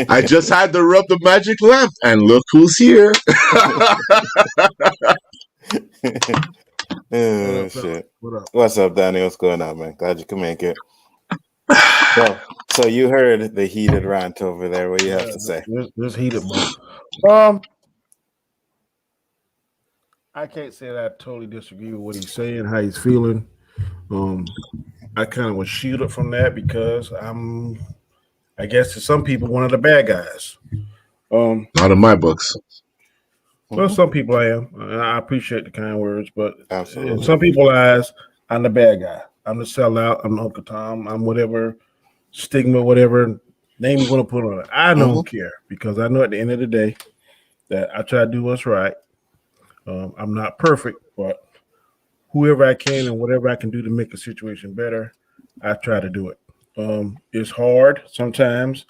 I just had to rub the magic lamp, and look who's here. Oh, shit. What up? What's up, Danny? What's going on, man? Glad you can make it. So you heard the heated rant over there. What do you have to say? This heated, bro. I can't say that I totally disagree with what he's saying, how he's feeling. I kind of was shielded from that because I guess to some people, one of the bad guys. Not in my books. Well, some people I am, and I appreciate the kind words, but Absolutely. in some people's eyes, I'm the bad guy. I'm the sellout. I'm Uncle Tom. I'm whatever stigma, whatever name you want to put on it. I don't care because I know at the end of the day that I try to do what's right. I'm not perfect, but whoever I can and whatever I can do to make a situation better, I try to do it. It's hard sometimes,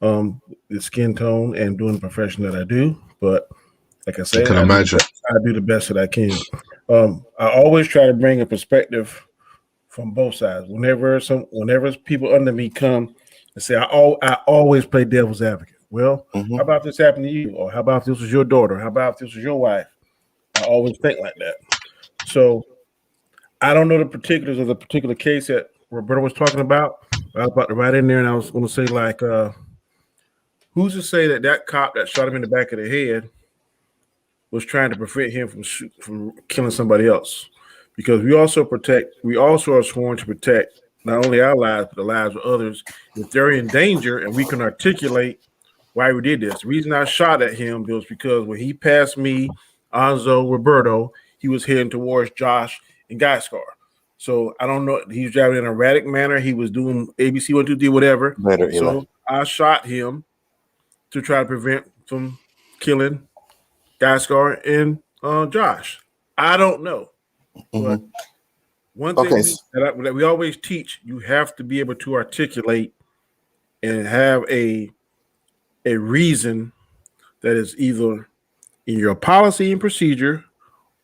the skin tone and doing the profession that I do, but like I said, I can imagine. I do the best that I can. I always try to bring a perspective from both sides. Whenever people under me come and say, I always play devil's advocate. Well, how about this happened to you? Or how about if this was your daughter? How about if this was your wife? I always think like that. So I don't know the particulars of the particular case that Roberta was talking about. I was about to write in there and I was going to say, like, who's to say that cop that shot him in the back of the head was trying to prevent him from killing somebody else? Because we also are sworn to protect not only our lives, but the lives of others. If they're in danger and we can articulate why we did this. The reason I shot at him was because when he passed me, Anzo, Roberto, he was heading towards Josh and Guyscar. So I don't know. He was driving in an erratic manner. He was doing ABC 1, 2, 3, whatever. So I shot him to try to prevent from killing Guyscar and Josh. I don't know. But one thing that we always teach, you have to be able to articulate and have a reason that is either in your policy and procedure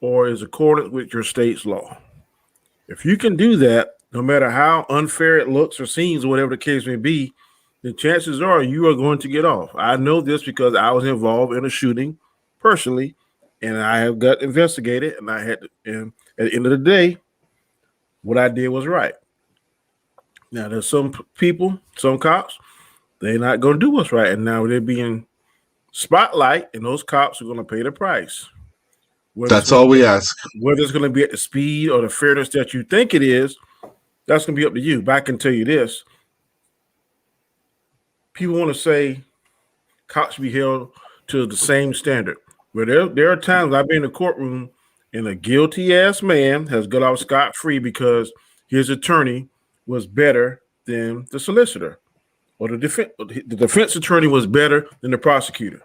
or is accordant with your state's law. If you can do that, no matter how unfair it looks or seems or whatever the case may be, the chances are you are going to get off. I know this because I was involved in a shooting personally, and I have got investigated, and I had to, and at the end of the day, what I did was right. Now, there's some people, some cops, they're not going to do what's right, and now they're being spotlight, and those cops are going to pay the price. That's all we ask. Whether it's going to be at the speed or the fairness that you think it is, that's going to be up to you. But I can tell you this. People want to say cops should be held to the same standard. Well, there are times I've been in a courtroom and a guilty-ass man has got off scot-free because his attorney was better than the solicitor, or the defense attorney was better than the prosecutor.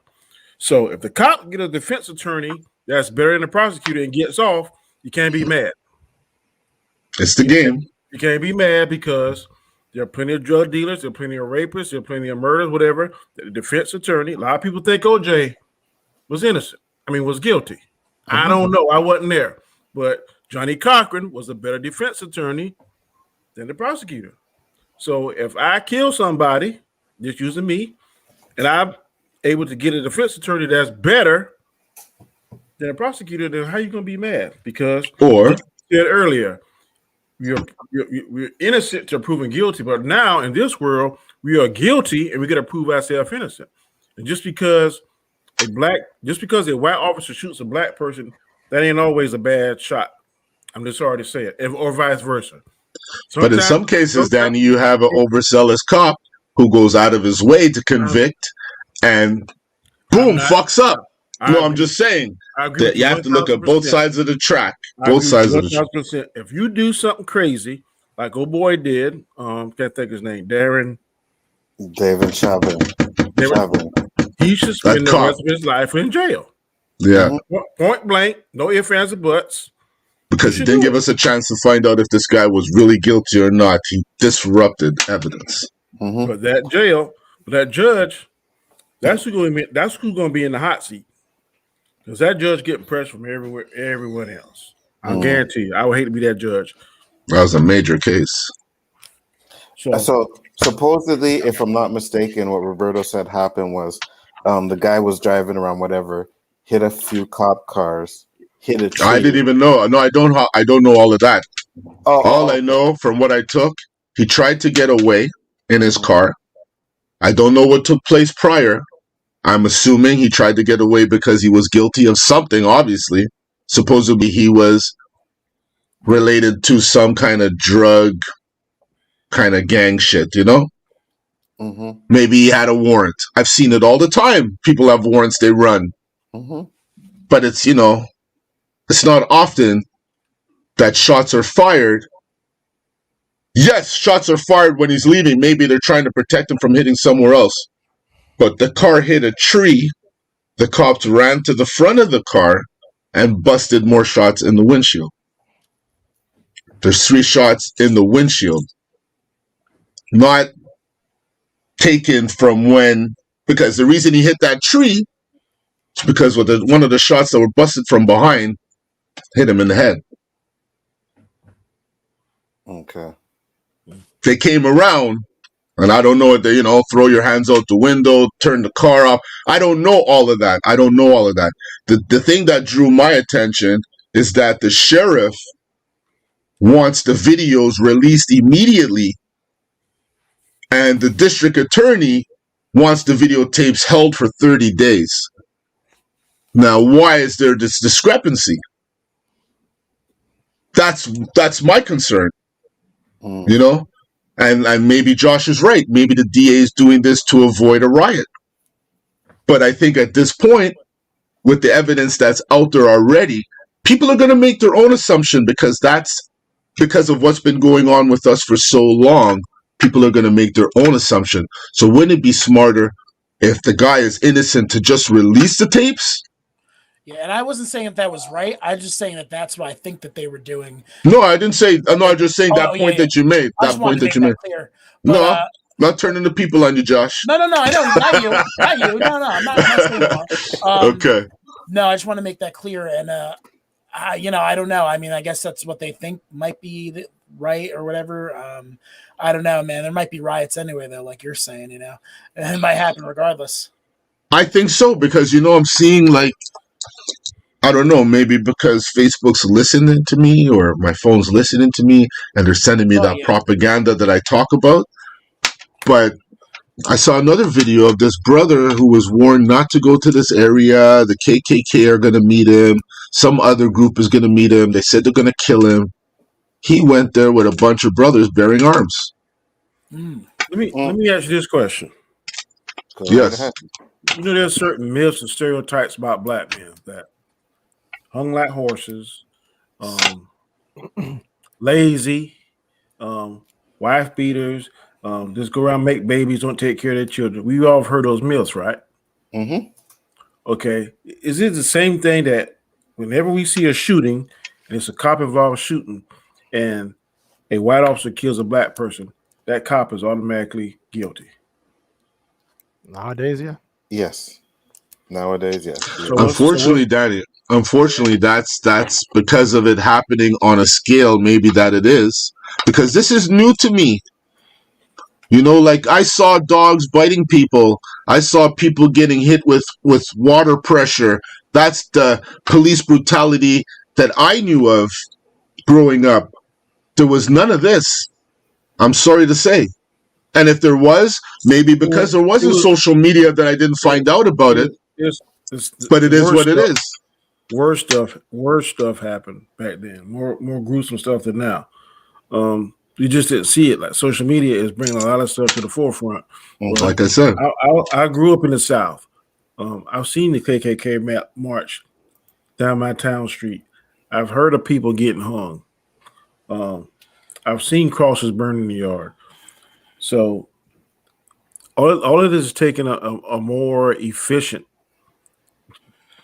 So if the cop get a defense attorney that's better than the prosecutor and gets off, you can't be mad. It's the game. You can't be mad because there are plenty of drug dealers, there are plenty of rapists, there are plenty of murders, whatever. The defense attorney, a lot of people think OJ was guilty. I don't know. I wasn't there. But Johnny Cochran was a better defense attorney than the prosecutor. So if I kill somebody, just using me, and I'm able to get a defense attorney that's better than a prosecutor, then how are you going to be mad? Because or said earlier, we're innocent to proving guilty, but now in this world, we are guilty and we got to prove ourselves innocent. And just because a white officer shoots a black person, that ain't always a bad shot. I'm just sorry to say it, or vice versa. But in some cases, Danny, you have an overzealous cop who goes out of his way to convict and boom, fucks up. No, I'm just saying that you have to look at both sides of the track. Both sides of the track. If you do something crazy, like old boy did, can't think his name, David Chauvin. He should spend the rest of his life in jail. Yeah. Point blank, no ifs, ands, or buts. Because he didn't give us a chance to find out if this guy was really guilty or not. He disrupted evidence. But that judge, that's who's going to be in the hot seat. Because that judge getting pressure from everyone else. I guarantee you. I would hate to be that judge. That was a major case. So supposedly, if I'm not mistaken, what Roberto said happened was the guy was driving around, whatever, hit a few cop cars, hit a tree. I didn't even know. No, I don't know all of that. All I know from what I took, he tried to get away in his car. I don't know what took place prior. I'm assuming he tried to get away because he was guilty of something, obviously. Supposedly he was related to some kind of drug, kind of gang shit, you know? Maybe he had a warrant. I've seen it all the time. People have warrants, they run. But it's, it's not often that shots are fired. Yes, shots are fired when he's leaving. Maybe they're trying to protect him from hitting somewhere else. But the car hit a tree. The cops ran to the front of the car and busted more shots in the windshield. There's 3 shots in the windshield. Not taken from because the reason he hit that tree is because one of the shots that were busted from behind hit him in the head. Okay. They came around, and I don't know if they, throw your hands out the window, turn the car off. I don't know all of that. The thing that drew my attention is that the sheriff wants the videos released immediately, and the district attorney wants the videotapes held for 30 days. Now, why is there this discrepancy? That's my concern, And maybe Josh is right. Maybe the DA is doing this to avoid a riot. But I think at this point, with the evidence that's out there already, people are going to make their own assumption because of what's been going on with us for so long. People are going to make their own assumption. So wouldn't it be smarter if the guy is innocent to just release the tapes? Yeah, and I wasn't saying that was right. I was just saying that that's what I think that they were doing. No, I didn't say. No, I'm just saying that point that you made. That point that you made. Clear. But, no, not turning the people on you, Josh. No. I know, not you. No. I'm not saying that. Okay. No, I just want to make that clear. And I don't know. I mean, I guess that's what they think might be right or whatever. I don't know, man. There might be riots anyway, though, like you're saying. And it might happen regardless. I think so because I'm seeing I don't know, maybe because Facebook's listening to me or my phone's listening to me and they're sending me propaganda that I talk about. But I saw another video of this brother who was warned not to go to this area. The KKK are going to meet him. Some other group is going to meet him. They said they're going to kill him. He went there with a bunch of brothers bearing arms. Let me ask you this question. Yes. There's certain myths and stereotypes about black men that hung like horses, lazy, wife beaters, just go around, make babies, don't take care of their children. We all have heard those myths, right? Okay. Is it the same thing that whenever we see a shooting and it's a cop involved shooting and a white officer kills a black person, that cop is automatically guilty? Nowadays, yeah. Yes. Nowadays, yes. So unfortunately, Danny, that's because of it happening on a scale maybe that it is. Because this is new to me. I saw dogs biting people. I saw people getting hit with water pressure. That's the police brutality that I knew of growing up. There was none of this. I'm sorry to say. And if there was, maybe because there wasn't social media that I didn't find out about it. But it is what it is. Worse stuff happened back then. More gruesome stuff than now. You just didn't see it. Like social media is bringing a lot of stuff to the forefront. Like I said, I grew up in the South. I've seen the KKK march down my town street. I've heard of people getting hung. I've seen crosses burned in the yard. So all of this is taking a more efficient,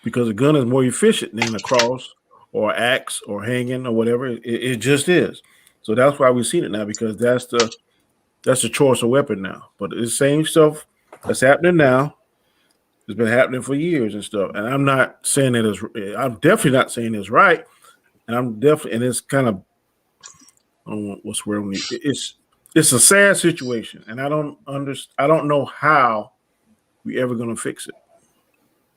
because a gun is more efficient than a cross or axe or hanging or whatever. It just is. So that's why we've seen it now, because that's the choice of weapon now. But it's the same stuff that's happening now. It's been happening for years and stuff. And I'm not saying it is. I'm definitely not saying it's right. And it's kind of, I don't know what's wrong with me. It's a sad situation, and I don't know how we ever gonna fix it,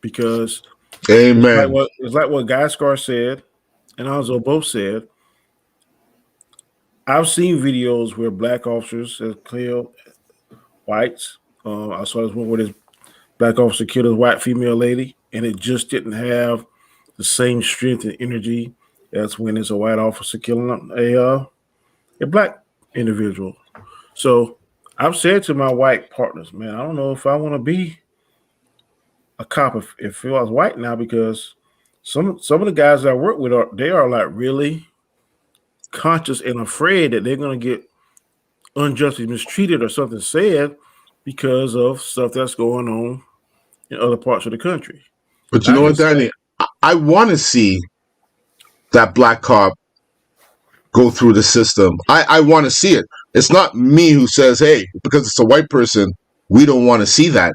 because Amen. it's like what Guy Scar said and Alonzo both said. I've seen videos where black officers have killed whites. I saw this one where this black officer killed a white female lady, and it just didn't have the same strength and energy as when it's a white officer killing a black individual. So I've said to my white partners, man, I don't know if I want to be a cop if I was white now, because some of the guys I work with are like really conscious and afraid that they're going to get unjustly mistreated or something said because of stuff that's going on in other parts of the country. But you know what, Danny? I want to see that black cop go through the system. I want to see it. It's not me who says, hey, because it's a white person, we don't want to see that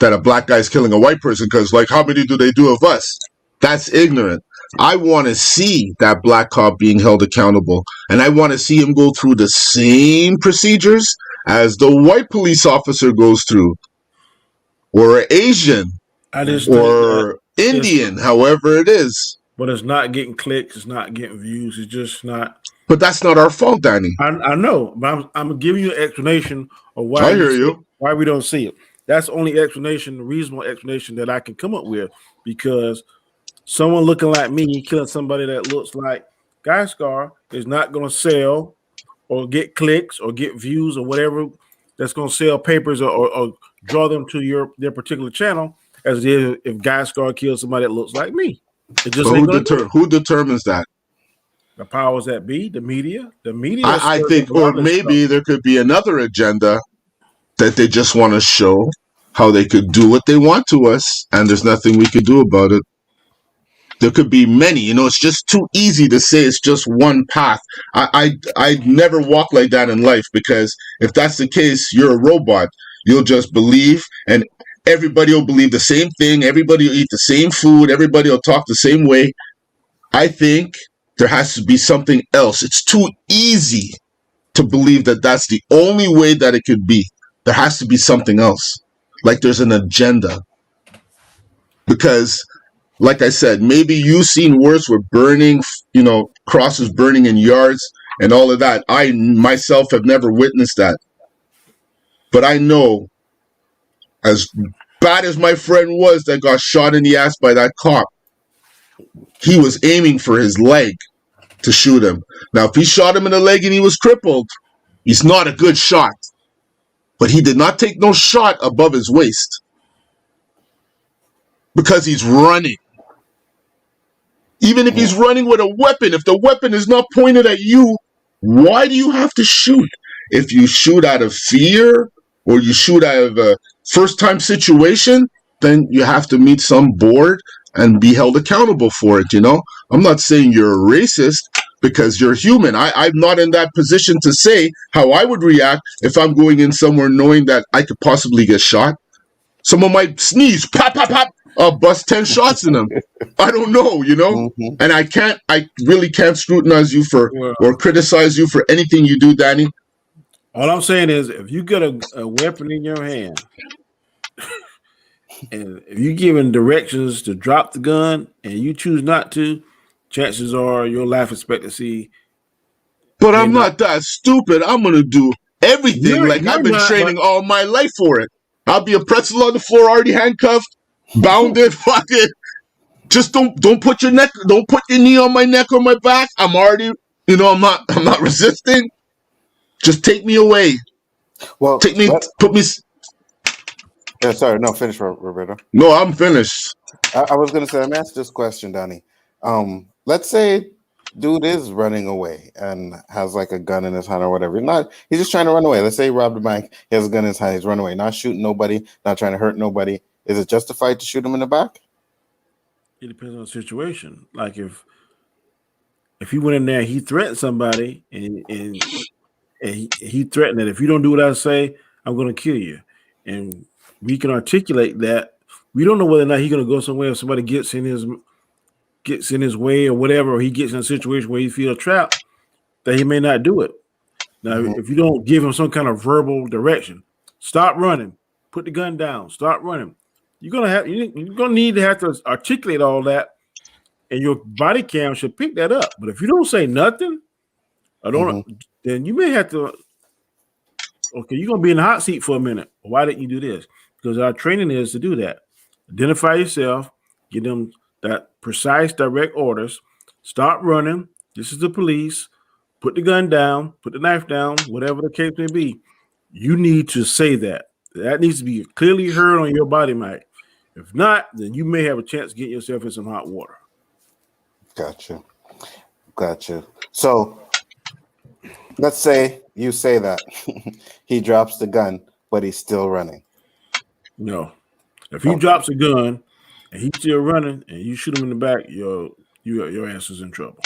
a black guy's killing a white person, because, like, how many do they do of us? That's ignorant. I want to see that black cop being held accountable, and I want to see him go through the same procedures as the white police officer goes through, or Asian, or Indian, however it is. But it's not getting clicks, it's not getting views, it's just not. But that's not our fault, Danny. I know, but I'm giving you an explanation of why. I hear you. Why we don't see it. That's the only explanation, reasonable explanation that I can come up with, because someone looking like me killing somebody that looks like Guy Scar is not going to sell or get clicks or get views or whatever that's going to sell papers or draw them to their particular channel as it is if Guy Scar kills somebody that looks like me. It just who determines that? The powers that be, the media. I think, or maybe there could be another agenda that they just want to show how they could do what they want to us, and there's nothing we could do about it. There could be many. It's just too easy to say it's just one path. I never walk like that in life, because if that's the case, you're a robot. You'll just believe, and everybody will believe the same thing. Everybody will eat the same food. Everybody will talk the same way. I think there has to be something else. It's too easy to believe that that's the only way that it could be. There has to be something else. Like there's an agenda. Because, like I said, maybe you've seen worse with burning, crosses burning in yards and all of that. I myself have never witnessed that. But I know, as bad as my friend was that got shot in the ass by that cop, he was aiming for his leg to shoot him. Now, if he shot him in the leg and he was crippled, he's not a good shot. But he did not take no shot above his waist, because he's running. Even if he's running with a weapon, if the weapon is not pointed at you, why do you have to shoot? If you shoot out of fear or you shoot out of a first-time situation, then you have to meet some board and be held accountable for it, I'm not saying you're a racist, because you're human. I'm not in that position to say how I would react if I'm going in somewhere knowing that I could possibly get shot. Someone might sneeze, pop, pop, pop, I'll bust 10 shots in them. I don't know, Mm-hmm. And I really can't scrutinize you or criticize you for anything you do, Danny. All I'm saying is, if you get a weapon in your hand, and if you're giving directions to drop the gun and you choose not to, chances are your life expectancy. But I'm not that stupid. I'm going to do everything I've been training all my life for it. I'll be a pretzel on the floor, already handcuffed, bounded, fucking. Just don't put your knee on my neck or my back. I'm already, I'm not resisting. Just take me away. Well, put me. Yeah, sorry, no, finish, Roberto. No, I'm finished. I was gonna say, let me ask this question, Donnie. Let's say dude is running away and has like a gun in his hand or whatever. He's just trying to run away. Let's say he robbed a bank, he has a gun in his hand, he's running away, not shooting nobody, not trying to hurt nobody. Is it justified to shoot him in the back? It depends on the situation. Like if he went in there, he threatened somebody, and he threatened that if you don't do what I say, I'm going to kill you. And we can articulate that. We don't know whether or not he's going to go somewhere if somebody gets in his way or whatever, or he gets in a situation where he feels trapped, that he may not do it. Now, if you don't give him some kind of verbal direction, stop running, put the gun down, stop running. You're gonna need to have to articulate all that, and your body cam should pick that up. But if you don't say nothing, then you may have to. Okay, you're gonna be in the hot seat for a minute. Why didn't you do this? Because our training is to do that. Identify yourself, give them that precise, direct orders. Stop running. This is the police. Put the gun down. Put the knife down. Whatever the case may be, you need to say that. That needs to be clearly heard on your body mic. If not, then you may have a chance of getting yourself in some hot water. Gotcha. So let's say you say that he drops the gun, but he's still running. No. If he drops a gun and he's still running and you shoot him in the back, your ass is in trouble.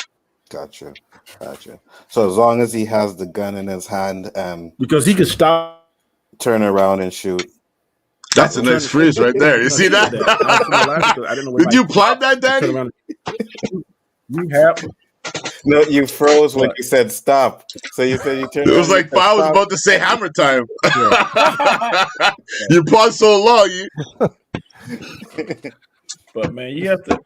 Gotcha. So as long as he has the gun in his hand and because he can stop, turn around and shoot. That's a nice phrase right there. You see that? Did you plot that, Danny? You have. No, you froze when you said stop. So you said you turned. It was like I was about to say hammer time. You paused so long. But man, you have to.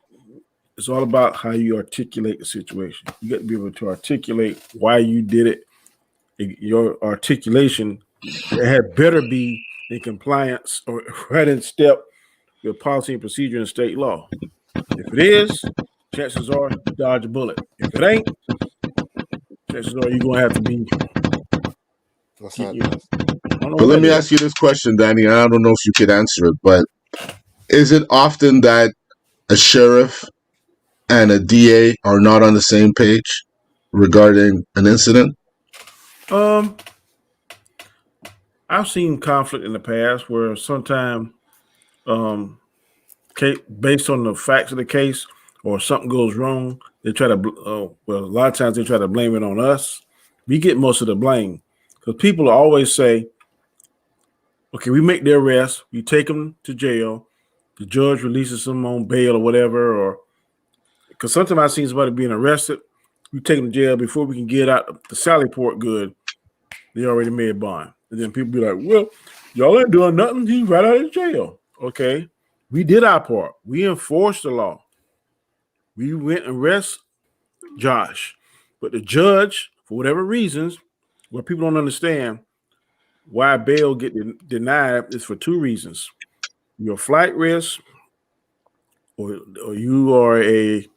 It's all about how you articulate the situation. You got to be able to articulate why you did it. Your articulation had better be in compliance or right in step with policy and procedure and state law. If it is, chances are you dodge a bullet. If it ain't, chances are you're gonna have to be. But let me ask you this question, Danny. I don't know if you could answer it, but is it often that a sheriff and a DA are not on the same page regarding an incident? I've seen conflict in the past where sometimes, based on the facts of the case or something goes wrong, they try to, a lot of times they try to blame it on us. We get most of the blame because people always say, okay, we make the arrest, we take them to jail, the judge releases them on bail or whatever, or because sometimes I've seen somebody being arrested, we take them to jail before we can get out the Sally Port good, they already made bond. And then people be like, well, y'all ain't doing nothing. He's right out of jail. Okay. We did our part. We enforced the law. We went and arrested Josh. But the judge, for whatever reasons, what people don't understand, why bail get denied is for two reasons. You're a flight risk or you are a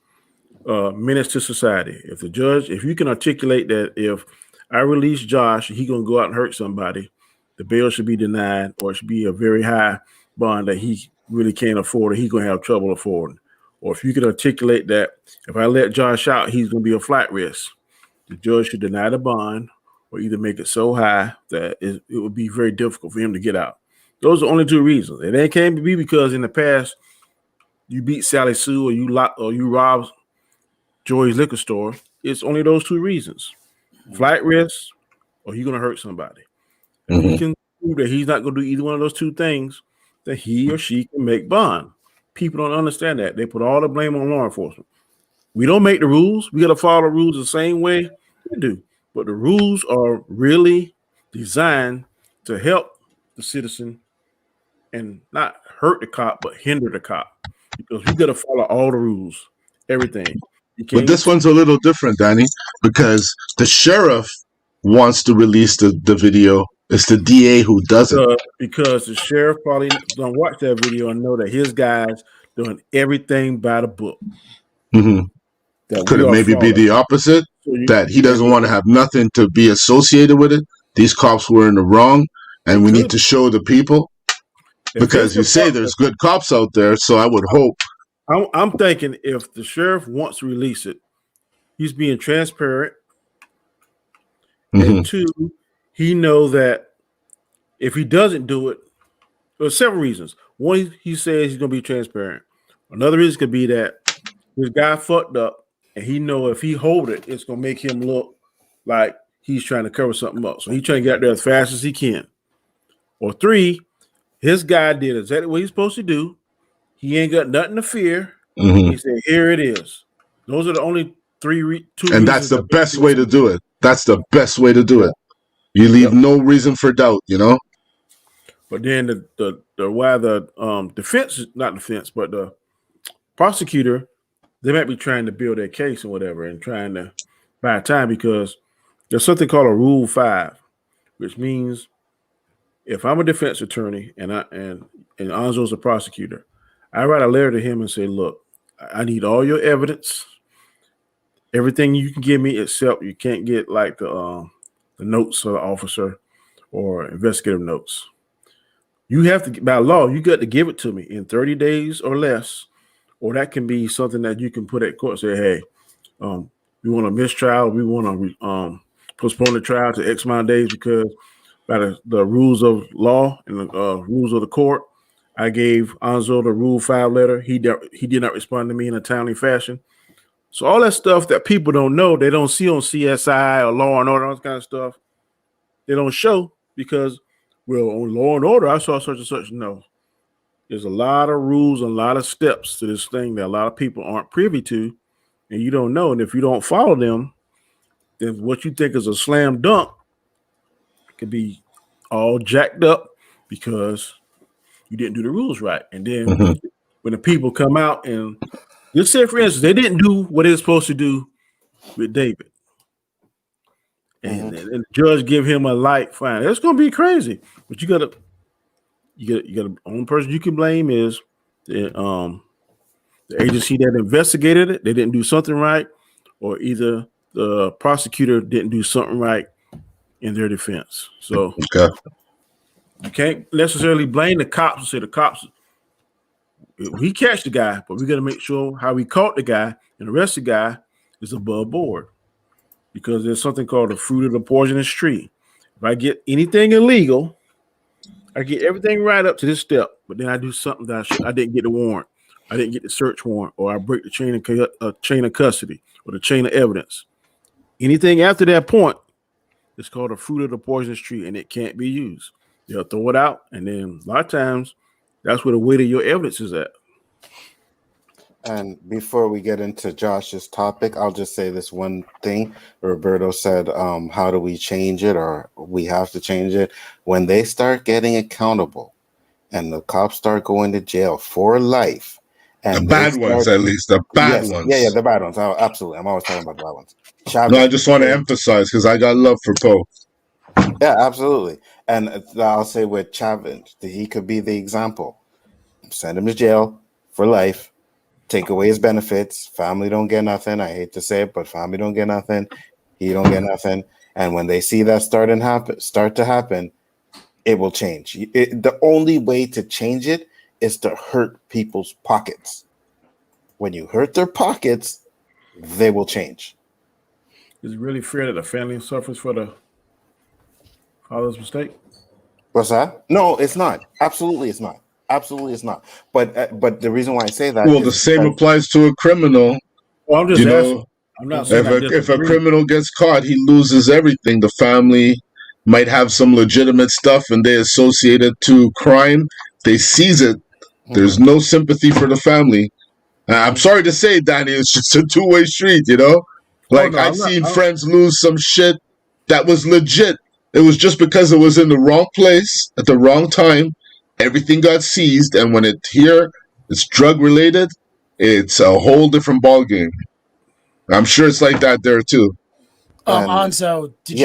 menace to society. If you can articulate that if I release Josh, he gonna go out and hurt somebody, the bail should be denied, or it should be a very high bond that he really can't afford, or he's gonna have trouble affording. Or if you can articulate that if I let Josh out, he's gonna be a flight risk, the judge should deny the bond, or either make it so high that it would be very difficult for him to get out. Those are the only two reasons, and they can't be because in the past you beat Sally Sue or you robbed Joey's liquor store. It's only those two reasons. Flight risk, or you're going to hurt somebody. If he can prove that he's not going to do either one of those two things, then he or she can make bond. People don't understand that. They put all the blame on law enforcement. We don't make the rules. We got to follow the rules the same way we do. But the rules are really designed to help the citizen and not hurt the cop, but hinder the cop. Because we got to follow all the rules, everything. But this one's a little different, Danny, because the sheriff wants to release the video. It's the DA who doesn't. Because the sheriff probably don't watch that video and know that his guys doing everything by the book. Could it maybe be the opposite? That he doesn't want to have nothing to be associated with it? These cops were in the wrong, and we need to show the people? Because you say there's good cops out there, so I would hope. I'm thinking if the sheriff wants to release it, he's being transparent. And two, he knows that if he doesn't do it, there's several reasons. One, he says he's going to be transparent. Another reason could be that this guy fucked up, and he know if he hold it, it's going to make him look like he's trying to cover something up. So he's trying to get out there as fast as he can. Or three, his guy did exactly what he's supposed to do. He ain't got nothing to fear. He said, "Here it is." Those are the only two. And that's the best way to do it. That's the best way to do it. You leave no reason for doubt, you know. But then the defense, not defense, but the prosecutor, they might be trying to build their case and whatever, and trying to buy time because there's something called a Rule 5, which means if I'm a defense attorney and Anzo's a prosecutor, I write a letter to him and say, "Look, I need all your evidence, everything you can give me, except you can't get like the notes of the officer or investigative notes. You have to, by law, you got to give it to me in 30 days or less, or that can be something that you can put at court. Say, hey, we want a mistrial, we want to postpone the trial to X amount of days because by the rules of law and the rules of the court, I gave Anzo the Rule 5 letter. He did not respond to me in a timely fashion. So all that stuff that people don't know, they don't see on CSI or Law and Order, all that kind of stuff, they don't show because, well, on Law and Order, I saw such and such. No. There's a lot of rules and a lot of steps to this thing that a lot of people aren't privy to, and you don't know. And if you don't follow them, then what you think is a slam dunk could be all jacked up because you didn't do the rules right. And then when the people come out and just say, for instance, they didn't do what they're supposed to do with David, and the judge give him a light fine, it's going to be crazy. But you got the only person you can blame is the agency that investigated it. They didn't do something right, or either the prosecutor didn't do something right in their defense. So you can't necessarily blame the cops and say the cops, we catch the guy, but we got to make sure how we caught the guy and arrest the guy is above board, because there's something called the fruit of the poisonous tree. If I get anything illegal, I get everything right up to this step, but then I do something that I didn't get the warrant, I didn't get the search warrant, or I break the chain of custody or the chain of evidence. Anything after that point is called a fruit of the poisonous tree, and it can't be used. They'll throw it out, and then a lot of times that's where the weight of your evidence is at. And before we get into Josh's topic, I'll just say this one thing. Roberto said, how do we change it, or we have to change it? When they start getting accountable and the cops start going to jail for life. And the bad ones, at least. The bad ones. Yeah, the bad ones. Absolutely. I'm always talking about the bad ones. No, I just want to emphasize because I got love for Poe. Yeah, absolutely. And I'll say with Chavin, he could be the example. Send him to jail for life. Take away his benefits. Family don't get nothing. I hate to say it, but family don't get nothing. He don't get nothing. And when they see that start to happen, it will change. The only way to change it is to hurt people's pockets. When you hurt their pockets, they will change. Is it really fair that the family suffers for the father's mistake? What's that? No, it's not. Absolutely, it's not. Absolutely, it's not. But the reason why I say that, well, the same applies to a criminal. Well, I'm just asking. I'm not saying if a criminal gets caught, he loses everything. The family might have some legitimate stuff, and they associate it to crime. They seize it. There's no sympathy for the family. I'm sorry to say, Danny, it's just a two-way street, you know? Like, I've seen friends lose some shit that was legit. It was just because it was in the wrong place at the wrong time. Everything got seized, and when it's drug-related, it's a whole different ballgame. I'm sure it's like that there, too. Anzo, did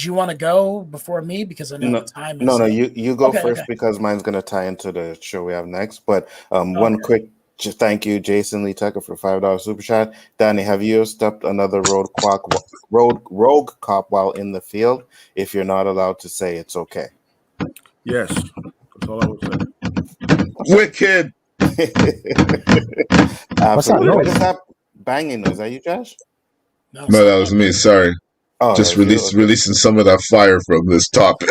you want to go before me? Because I know the time is... No, you go first because mine's going to tie into the show we have next. But one quick thank you, Jason Lee Tucker, for $5 super chat. Danny, have you stepped another rogue cop while in the field? If you're not allowed to say, it's okay. Yes, that's all I would say. Wicked. Absolutely. noise? What is that banging? Was that you, Josh? No, that was me. Sorry. Oh, Just that was you? Okay. releasing some of that fire from this topic.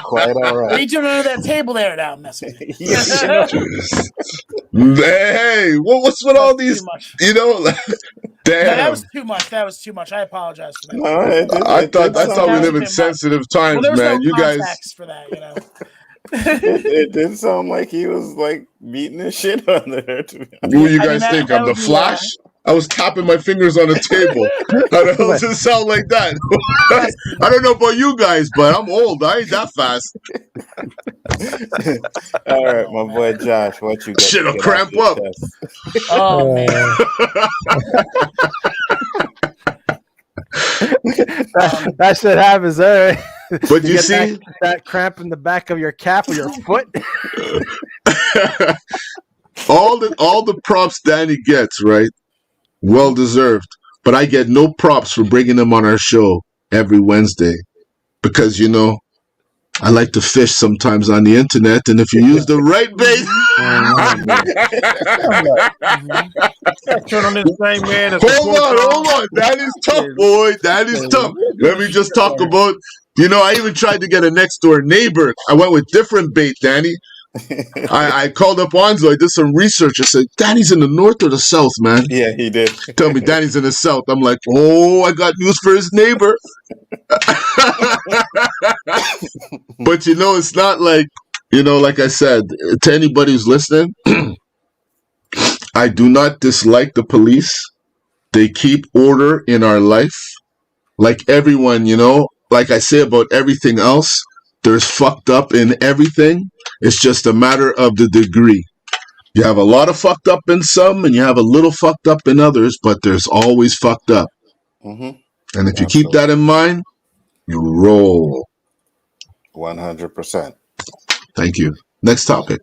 Quite all What are right. you doing under that table there now, messing with me? Hey, what's with all these? Too much. You know, damn. No, that was too much. That was too much. I apologize for that. No, I thought we was live a in bit sensitive much. times, Well, there was man. no You guys, context for that, you know. it did sound like he was like beating his shit on there. To be honest. who you guys think? I'm the would be, Flash? I was tapping my fingers on a table. How the hell does it sound like that? I don't know about you guys, but I'm old. I ain't that fast. All right, my boy Josh, what you got? Shit'll to get cramp off your up. chest? Oh man. That shit happens there. But you see, that cramp in the back of your calf or your foot. all the props Danny gets, right? Well deserved. But I get no props for bringing him on our show every Wednesday because I like to fish sometimes on the internet, and if you use the right bait, Turn on this thing, man. hold on, Danny's tough, boy. Danny's tough. Let me just talk about. I even tried to get a next door neighbor. I went with different bait, Danny. I called up Onzo. I did some research. I said, Danny's in the north or the south, man? Yeah, he did. Tell me Danny's in the south. I'm like, oh, I got news for his neighbor. But it's not like, like I said, to anybody who's listening, I do not dislike the police. They keep order in our life. Like everyone, like I say about everything else, there's fucked up in everything. It's just a matter of the degree. You have a lot of fucked up in some, and you have a little fucked up in others, but there's always fucked up. Mm-hmm. And if you keep that in mind, you roll. 100%. Thank you. Next topic.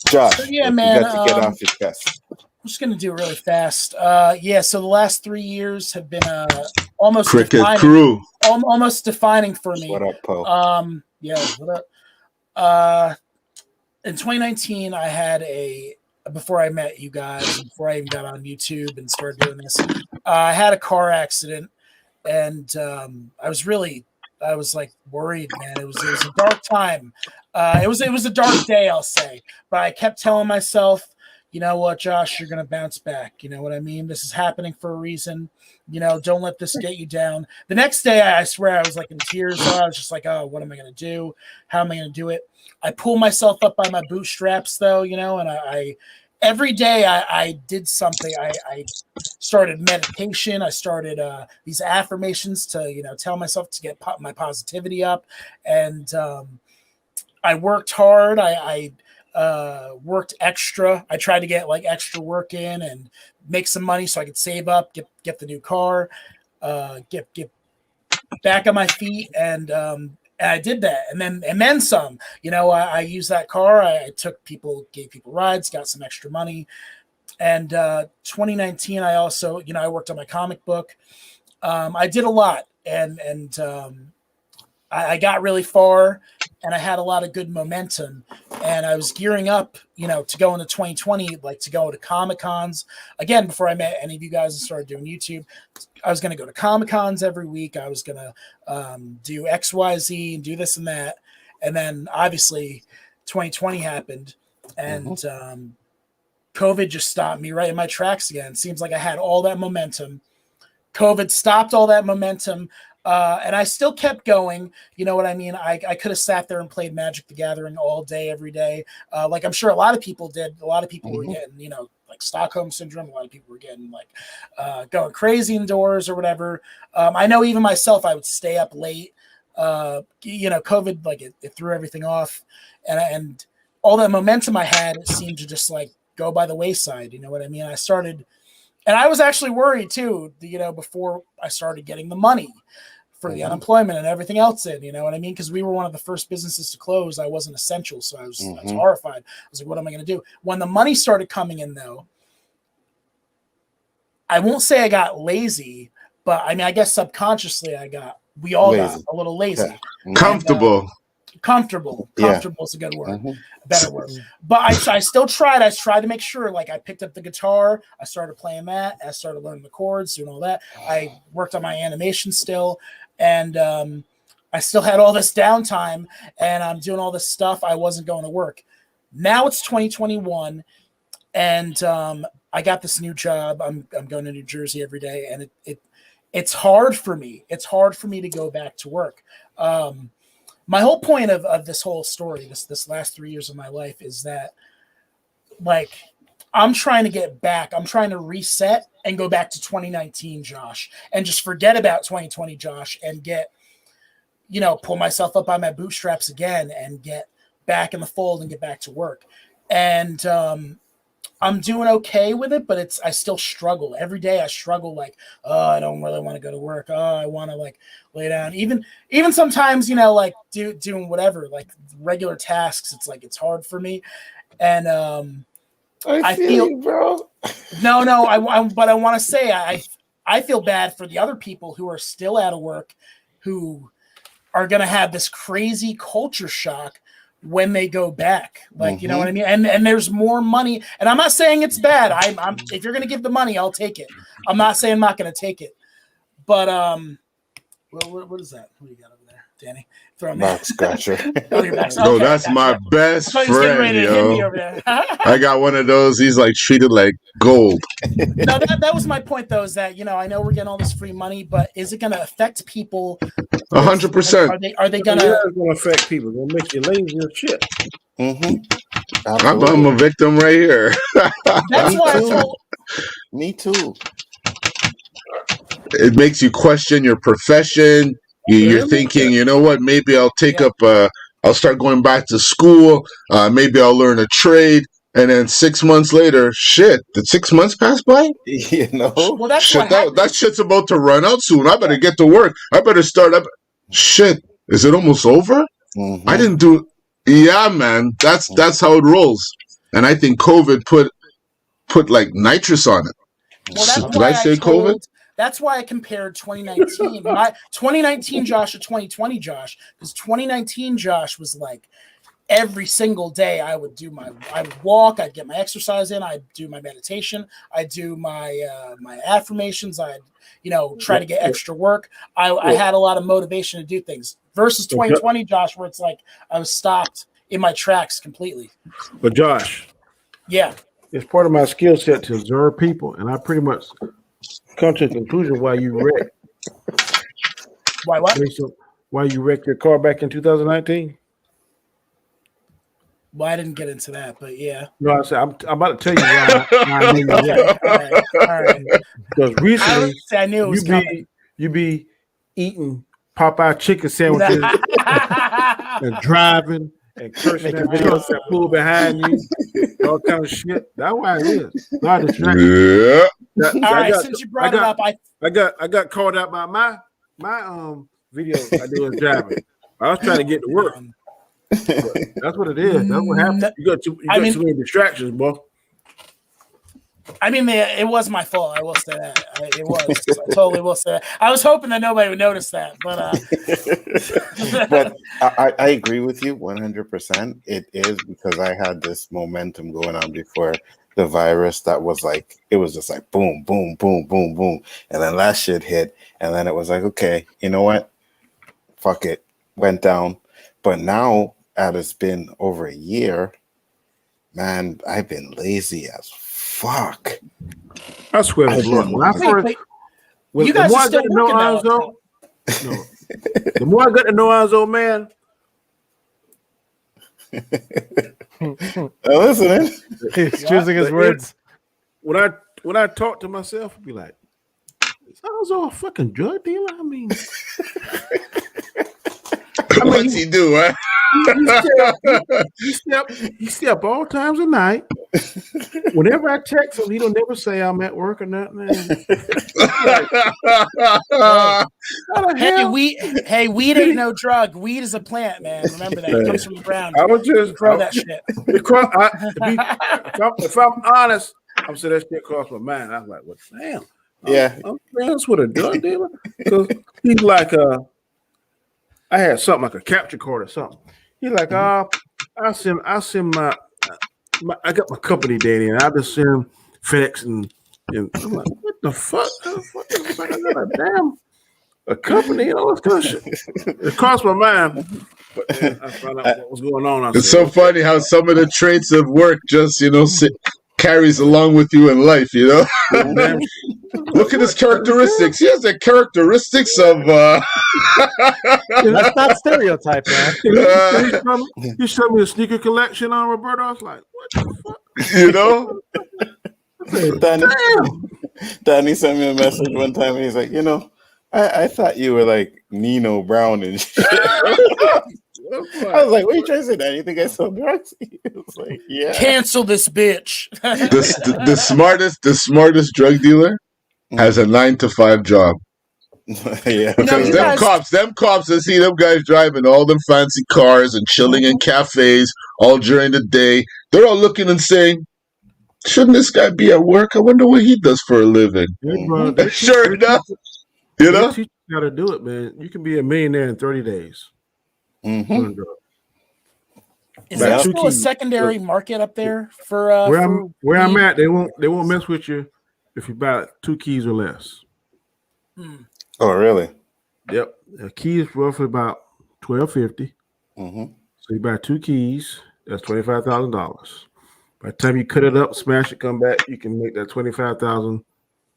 Josh, So, yeah, what man, you got to get off your chest? I'm just going to do it really fast. So the last 3 years have been almost Cricket defining, crew. almost defining for me. What up, Poe? Yeah, what up? In 2019, I had before I met you guys, before I even got on YouTube and started doing this, I had a car accident, and I was like worried, man. It was a dark time. It was a dark day, I'll say, but I kept telling myself, you know what, Josh, you're going to bounce back. You know what I mean? This is happening for a reason. Don't let this get you down. The next day, I swear I was like in tears. I was just like, oh, what am I going to do? How am I going to do it? I pull myself up by my bootstraps, though, and I every day I did something. I started meditation. I started these affirmations to, tell myself to get my positivity up. And I worked hard. I worked extra. I tried to get like extra work in and make some money so I could save up, get the new car, get back on my feet, and I did that, and then some. I used that car. I gave people rides, got some extra money, and 2019 I also I worked on my comic book. I did a lot, and I got really far, and I had a lot of good momentum, and I was gearing up, to go into 2020, like to go to Comic-Cons. Again, before I met any of you guys and started doing YouTube, I was going to go to Comic-Cons every week. I was going to do XYZ and do this and that. And then obviously 2020 happened, and COVID just stopped me right in my tracks again. It seems like I had all that momentum. COVID stopped all that momentum. And I still kept going. You know what I mean? I could have sat there and played Magic the Gathering all day, every day. Like I'm sure a lot of people did. A lot of people were getting, like Stockholm Syndrome. A lot of people were getting like going crazy indoors or whatever. I know even myself, I would stay up late. COVID, like it threw everything off. And all that momentum I had, it seemed to just like go by the wayside. You know what I mean? And I was actually worried too, before I started getting the money for the unemployment and everything else in, you know what I mean? Because we were one of the first businesses to close. I wasn't essential, so I was horrified. I was like, what am I going to do? When the money started coming in, though, I won't say I got lazy, but I mean, I guess subconsciously we all got a little lazy. Comfortable. Comfortable Yeah. is a good word, better word. But I still tried. I tried to make sure, like, I picked up the guitar, I started playing that, I started learning the chords, doing all that. I worked on my animation still, and I still had all this downtime, and I'm doing all this stuff. I wasn't going to work. Now it's 2021, and I got this new job. I'm going to New Jersey every day, and it's hard for me. It's hard for me to go back to work. My whole point of this whole story, this last 3 years of my life, is that, like, I'm trying to get back. I'm trying to reset and go back to 2019 Josh, and just forget about 2020 Josh, and get, pull myself up by my bootstraps again and get back in the fold and get back to work. And I'm doing okay with it, but I still struggle. Every day I struggle, like, oh, I don't really want to go to work. Oh, I want to, like, lay down. Even sometimes, like, doing whatever, like, regular tasks, it's like, it's hard for me. And I feel you, bro. No, but I want to say I feel bad for the other people who are still out of work, who are going to have this crazy culture shock when they go back, like, you know what I mean? And there's more money, and I'm not saying it's bad. I'm if you're going to give the money, I'll take it. I'm not saying I'm not going to take it, but what is that? What do you got over there, Danny? Throw me Back scratcher. No, that's my best friend, yo. I got one of those. He's like treated like gold. No, that was my point, though, is that, I know we're getting all this free money, but is it going to affect people? 100%. Are they going to affect people? It's going to make you lazy as shit. I'm a victim right here. That's why Me too. It makes you question your profession. You're thinking, you know what? Maybe I'll take up. I'll start going back to school. Maybe I'll learn a trade. And then 6 months later, shit, did 6 months pass by? Well, that's shit, that shit's about to run out soon. I better get to work. I better start up. Shit, is it almost over? I didn't do. Yeah, man, that's how it rolls. And I think COVID put like nitrous on it. Well, did I say COVID? That's why I compared 2019, 2019 Josh to 2020 Josh, because 2019 Josh was like, every single day I would walk, I'd get my exercise in, I'd do my meditation, I'd do my my affirmations, I'd try to get extra work. I had a lot of motivation to do things, versus 2020 Josh, where it's like I was stopped in my tracks completely. But Josh, yeah, it's part of my skill set to observe people, and I pretty much come to the conclusion why you wrecked. Why what? Why you wrecked your car back in 2019? Well, I didn't get into that, but yeah. No, I said I'm about to tell you why I knew you wrecked. All right. Because recently, I knew it was coming. You be eating Popeye chicken sandwiches and driving and cursing at videos that pull behind you, all kind of shit. That's why it is. Not distraction. All right, since you brought it up, I got called out by my video I do is driving. I was trying to get to work. That's what it is. That's what happens. You got too many distractions, boy. I mean, it was my fault. I will say that. It was. I totally will say that. I was hoping that nobody would notice that, but but I agree with you 100%. It is because I had this momentum going on before the virus that was like, it was just like boom, boom, boom, boom, boom, and then that shit hit, and then it was like, okay, you know what? Fuck it, went down. But now, as it's been over a year, man, I've been lazy as fuck. I swear to God. You guys are still working now. The more I got to know Anzo, man. Listening. He's choosing his words. When I talk to myself, I'll be like, is Anzo a fucking drug dealer? I mean, what's he do, huh? He step all times of night. Whenever I text him, he don't never say I'm at work or nothing. Hey, weed ain't no drug. Weed is a plant, man. Remember that. It comes from the ground. I would just grow that shit. If I'm honest, I'm saying that shit crossed my mind. I was like, "What? Damn, yeah, I'm friends with a drug dealer." Because he's like, I had something like a capture card or something. He's like, I send my I got my company data, and I just send FedEx and I'm like, what the fuck? What the fuck? I got a damn a company and all this kind of shit. It crossed my mind, but then I found out what was going on. It's so funny how some of the traits of work just carries along with you in life. Look at his characteristics. He has the characteristics of. That's not stereotype, man. You showed me a sneaker collection on Roberto. I was like, what the fuck? Danny sent me a message one time, and he's like, I thought you were like Nino Brown and shit. I was like, what are you trying to say, Danny? You think I sell drugs? He was like, yeah. Cancel this bitch. The smartest drug dealer has a 9-to-5 job. Yeah. Because them cops, I see them guys driving all them fancy cars and chilling in cafes all during the day. They're all looking and saying, shouldn't this guy be at work? I wonder what he does for a living. Sure enough. Teach you how to do it, man. You can be a millionaire in 30 days. Mm-hmm. Is there still a secondary market up there for where I'm at? They won't mess with you if you buy 2 keys or less. Oh, really? Yep. A key is roughly about $1,250. Mm-hmm. So you buy 2 keys, that's $25,000. By the time you cut it up, smash it, come back, you can make that $25,000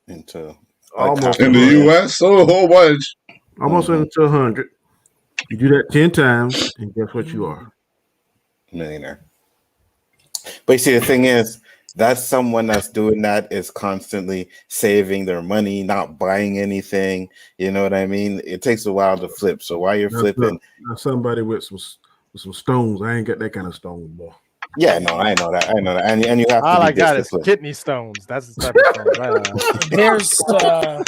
into almost in the U.S. So a whole bunch, almost into 100. You do that 10 times, and guess what you are? Millionaire. But you see, the thing is, that's someone that's doing that is constantly saving their money, not buying anything. You know what I mean? It takes a while to flip. So while you're flipping, somebody with some stones. I ain't got that kind of stone, boy. Yeah, no, I know that, and you have to. All I got is kidney stones. That's the type of stone.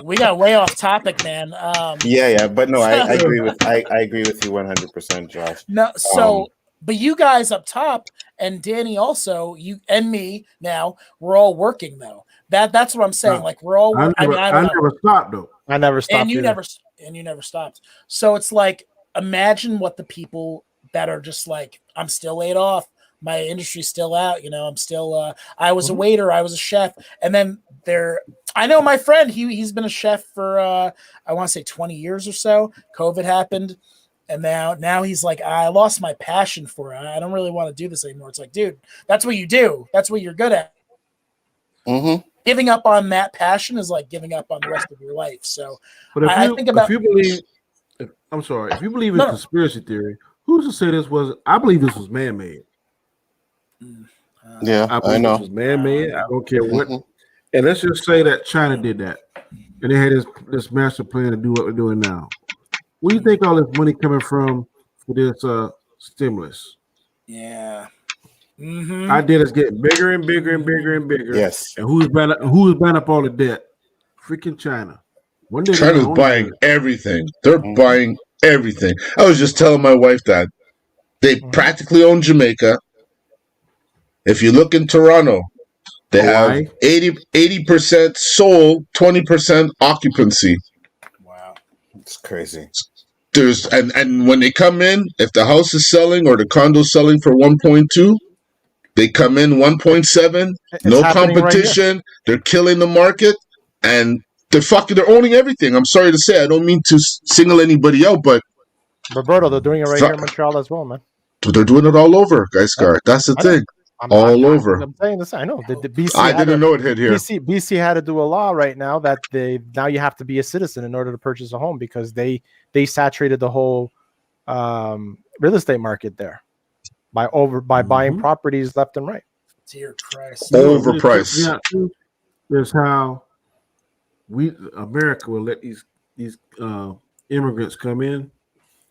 We got way off topic, man. Yeah, but no, I agree with you 100%, Josh. No, so but you guys up top and Danny also, you and me now, we're all working though. That's what I'm saying. Like we're all. I never stopped though. I never stopped. And you never stopped. So it's like, imagine what the people that are just like, I'm still laid off. My industry's still out. I'm still. I was a waiter. I was a chef, and then I know my friend. He's been a chef for I want to say 20 years or so. COVID happened, and now he's like, I lost my passion for it. I don't really want to do this anymore. It's like, dude, that's what you do. That's what you're good at. Mm-hmm. Giving up on that passion is like giving up on the rest of your life. So, but if you believe in conspiracy theory, who's to say this was? I believe this was man-made. Yeah, I know. This was man-made. I don't care what. And let's just say that China did that, and they had this master plan to do what we're doing now. Where do you think all this money coming from for this stimulus? Yeah. Idea is getting bigger and bigger and bigger and bigger. Yes. And who's buying up all the debt? Freaking China. One day China's buying everything. They're buying everything. I was just telling my wife that they practically own Jamaica. If you look in Toronto, they have 80% sold, 20% occupancy. Wow. It's crazy. There's and when they come in, if the house is selling or the condo is selling for 1.2, they come in 1.7, no competition. Right, they're killing the market, and they're owning everything. I'm sorry to say, I don't mean to single anybody out, but Roberto, they're doing it right here in Montreal as well, man. They're doing it all over, guys. That's the thing. All over. I'm saying this. I know. The BC. I didn't know it hit here. BC had to do a law right now that now you have to be a citizen in order to purchase a home because they saturated the whole real estate market there by buying properties left and right. Dear Christ. Overpriced. There's how America will let these immigrants come in.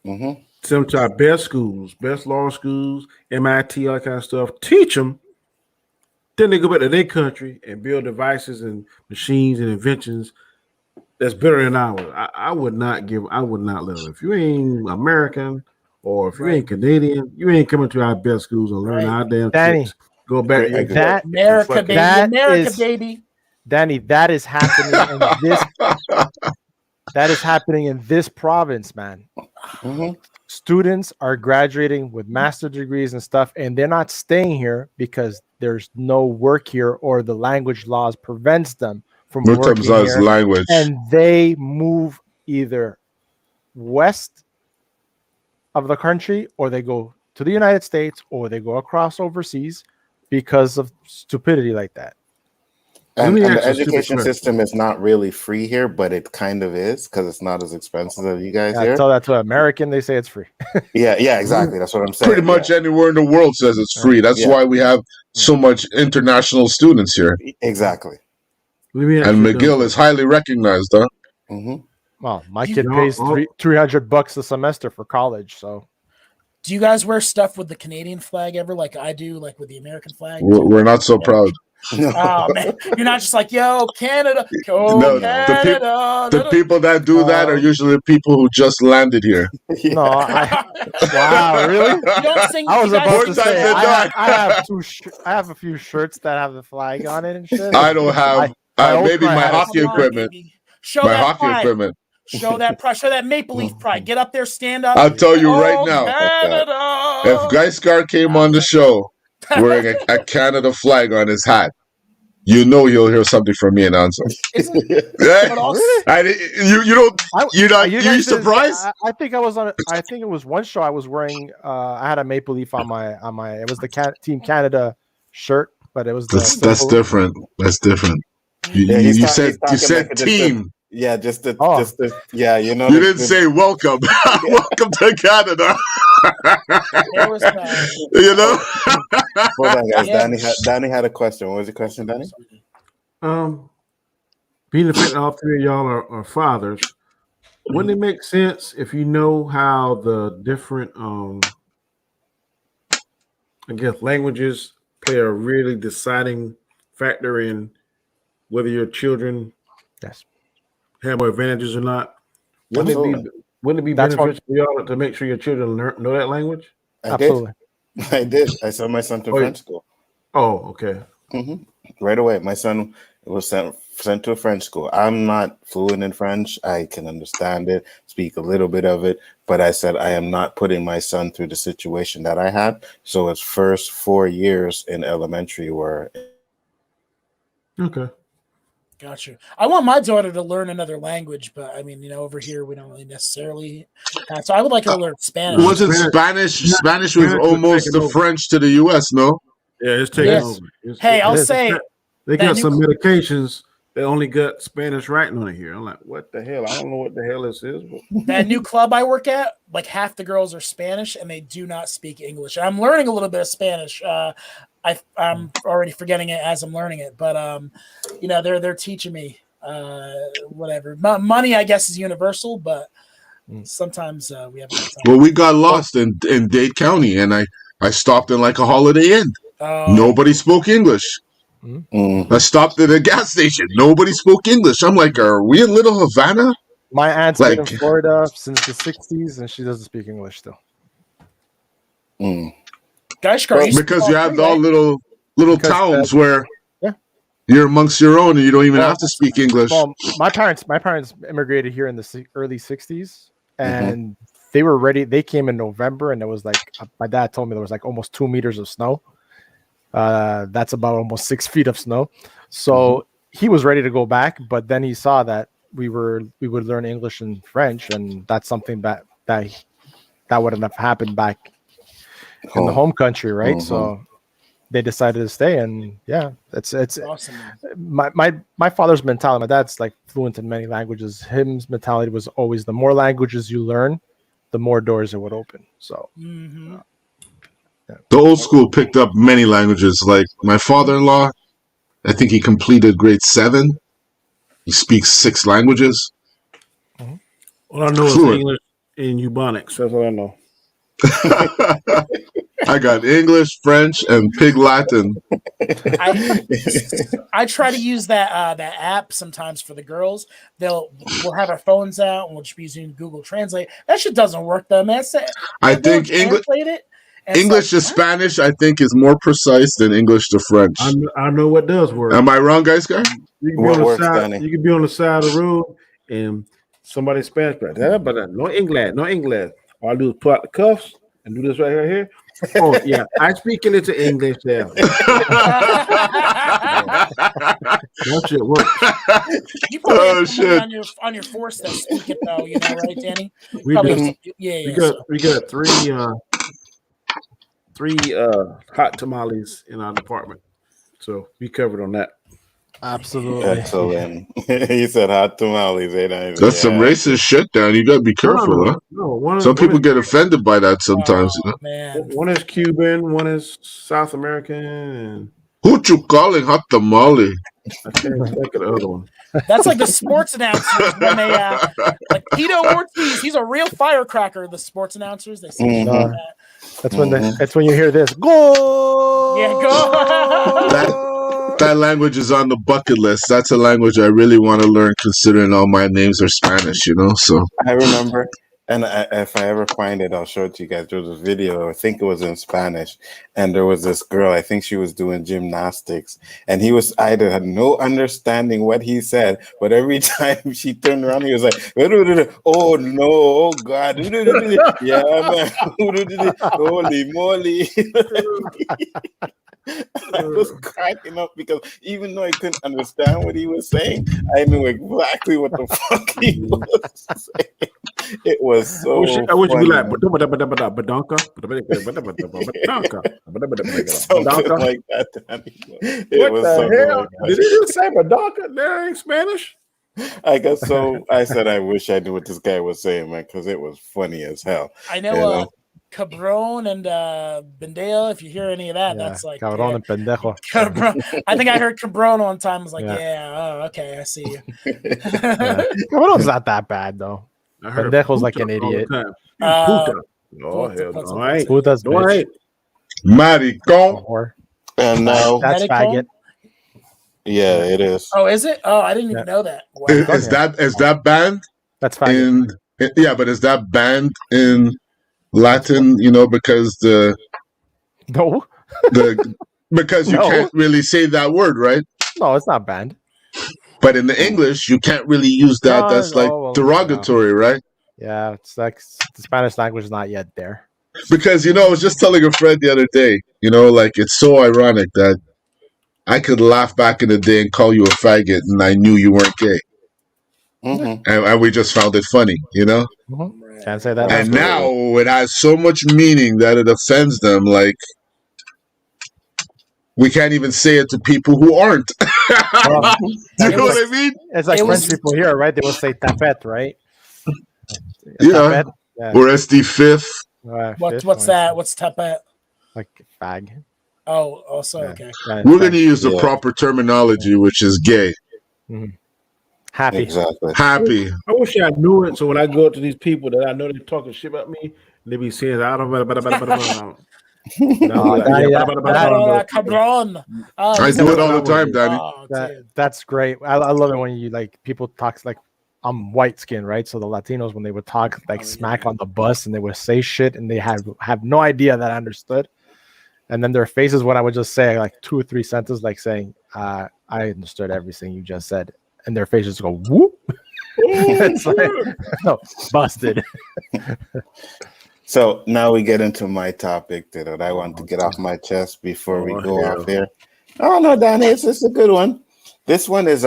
Mm-hmm. Send them to our best schools, best law schools, MIT, all that kind of stuff. Teach them. Then they go back to their country and build devices and machines and inventions that's better than ours. I would not let them. If you ain't American or if you ain't Canadian, you ain't coming to our best schools and learn our damn Danny, tricks. Go back to that America, baby. America, baby. Danny, that is happening in this. That is happening in this province, man. Students are graduating with master's degrees and stuff, and they're not staying here because there's no work here or the language laws prevents them from working here. Language. And they move either west of the country, or they go to the United States, or they go across overseas because of stupidity like that. And the education system is not really free here, but it kind of is because it's not as expensive as you guys here. Tell that to an American, they say it's free. yeah, exactly. That's what I'm saying. Pretty much anywhere in the world says it's free. That's why we have so much international students here. Exactly. And McGill is highly recognized, huh? Well, my kid pays $300 a semester for college, so. Do you guys wear stuff with the Canadian flag ever, like I do, like with the American flag? We're not so proud. Oh man, you're not just like, yo, Canada, Canada. The people that do that are usually people who just landed here. No, wow, really? You don't sing. I was about to say, I have a few shirts that have the flag on it and shit. I don't have. Maybe my hockey equipment. Show my that hockey equipment. Show that pride. Show that Maple Leaf pride. Get up there, stand up. I'll tell you right now. Canada. If Geiskar came on the show wearing a Canada flag on his hat, you know you'll hear something from me and answer. You surprised? I think I was on. I think it was one show I was wearing. I had a Maple Leaf on my. It was the Team Canada shirt, but it was. That's different. That's different. You said like team. Just the you know. You didn't say welcome. Welcome to Canada. You know. Hold on, guys. Danny had a question. What was your question, Danny? Being the fact that all three of y'all are fathers, wouldn't it make sense if you know how the different, I guess, languages play a really deciding factor in whether your children have more advantages or not? Wouldn't it be beneficial for y'all to make sure your children know that language? Absolutely. I did. I sent my son to French school. Oh, okay. Right away. My son was sent to a French school. I'm not fluent in French. I can understand it, speak a little bit of it, but I said I am not putting my son through the situation that I had. So his first 4 years in elementary were... Okay. Gotcha. I want my daughter to learn another language, but I mean, over here we don't really necessarily. So I would like her to learn Spanish. Wasn't Spanish? Spanish was almost the French to the U.S. No. Yeah, it's taking over. I'll say they got some medications that only got Spanish writing on it here. I'm like, what the hell? I don't know what the hell this is. But... That new club I work at, like half the girls are Spanish and they do not speak English. I'm learning a little bit of Spanish. I'm already forgetting it as I'm learning it, but they're teaching me whatever. Money, I guess, is universal, but sometimes we have. Well, we got lost in Dade County, and I stopped in like a Holiday Inn. Nobody spoke English. I stopped at a gas station. Nobody spoke English. I'm like, are we in Little Havana? My aunt's been in Florida since the 60s, and she doesn't speak English still. Because you have all little towns where you're amongst your own and you don't even have to speak English. Well, my parents immigrated here in the early 60s, and they were ready. They came in November, and it was like my dad told me there was like almost 2 meters of snow. That's about almost 6 feet of snow. So he was ready to go back, but then he saw that we would learn English and French, and that's something that wouldn't have happened back in the home country, right? So they decided to stay, and it's awesome. My father's mentality. My dad's like fluent in many languages. His mentality was always the more languages you learn, the more doors it would open. So the old school picked up many languages. Like my father-in-law, I think he completed grade 7. He speaks 6 languages. All I know is English and Ebonics. That's what I know. I got English, French, and Pig Latin. I try to use that app sometimes for the girls. We'll have our phones out and we'll just be using Google Translate. That shit doesn't work though, man. I think English to Spanish, I think, is more precise than English to French. I know what does work. Am I wrong, guys? You can be on the side of the road and somebody's Spanish player. But no English, no English. All I do is pull out the cuffs and do this right here. Oh yeah, I speak into English there. That shit works. You probably have Oh, someone shit. on your force that speak it though, right, Danny? We Probably do. have some- yeah. We got three hot tamales in our department, so we covered on that. Absolutely. Excellent. He said hot tamales. That's some racist shit, Dan. You gotta be careful, huh? No, Some people get offended by that sometimes. You know? Man. One is Cuban, one is South American, and Who you calling hot tamale? I can't think of the other one. That's like the sports announcers when they like Tito Ortiz. He's a real firecracker. The sports announcers, they say shit like that. That's when that's when you hear this. Go. Yeah, go. That language is on the bucket list. That's a language I really want to learn, considering all my names are Spanish. You know, so I remember, and if I ever find it, I'll show it to you guys. There was a video, I think it was in Spanish, and there was this girl, I think she was doing gymnastics, and I had no understanding what he said, but every time she turned around, he was like, oh no, oh God, yeah, man, holy moly. I was cracking up because even though I couldn't understand what he was saying, I knew exactly what the fuck he was saying. It was so I wish you funny. be like badonka. Something like that, Danny. What the hell? Did he just say badonka? That ain't Spanish. I guess so. I said I wish I knew what this guy was saying, man, because it was funny as hell. I know. Cabron and Bendale, if you hear any of that, that's like Cabron and pendejo. Cabron. I think I heard Cabron one time. I was like, okay, I see you. Cabron's not that bad though. Pendejo's like an idiot. Puta. Oh hell no! I ain't. Puta's No, I ain't. maricón. And now, that's faggot. Yeah, it is. Oh, is it? Oh, I didn't even know that. Wow. Is that banned? That's faggot. Yeah, but is that banned in Latin? You know, because because you can't really say that word, right? No, it's not banned. But in the English, you can't really use that. That's derogatory, right? Yeah, it's like the Spanish language is not yet there. Because, I was just telling a friend the other day, like it's so ironic that I could laugh back in the day and call you a faggot and I knew you weren't gay. Mm-hmm. And we just found it funny, Mm-hmm. Can't say that. And now it has so much meaning that it offends them. Like, we can't even say it to people who aren't. Do you know what I mean? It's like French people here, right? They will say tapet, right? Yeah. Or SD5th. What's that? What's tapet? Like fag. Oh, also okay. We're going to use the proper terminology, which is gay. Mm-hmm. Happy. Exactly. Happy. I wish I knew it. So when I go up to these people that I know they're talking shit about me, they be saying, I don't know. Cabron. I do it all the time, Daddy. That's great. I love it when you people talk like I'm white skinned, right? So the Latinos, when they would talk smack on the bus and they would say shit and they have no idea that I understood. And then their faces when I would just say like 2 or 3 sentences, like saying, I understood everything you just said. And their faces go whoop. It's like, no, busted. So now we get into my topic that I want to get off my chest before we go off here. Oh no, Danny, it's a good one. This one is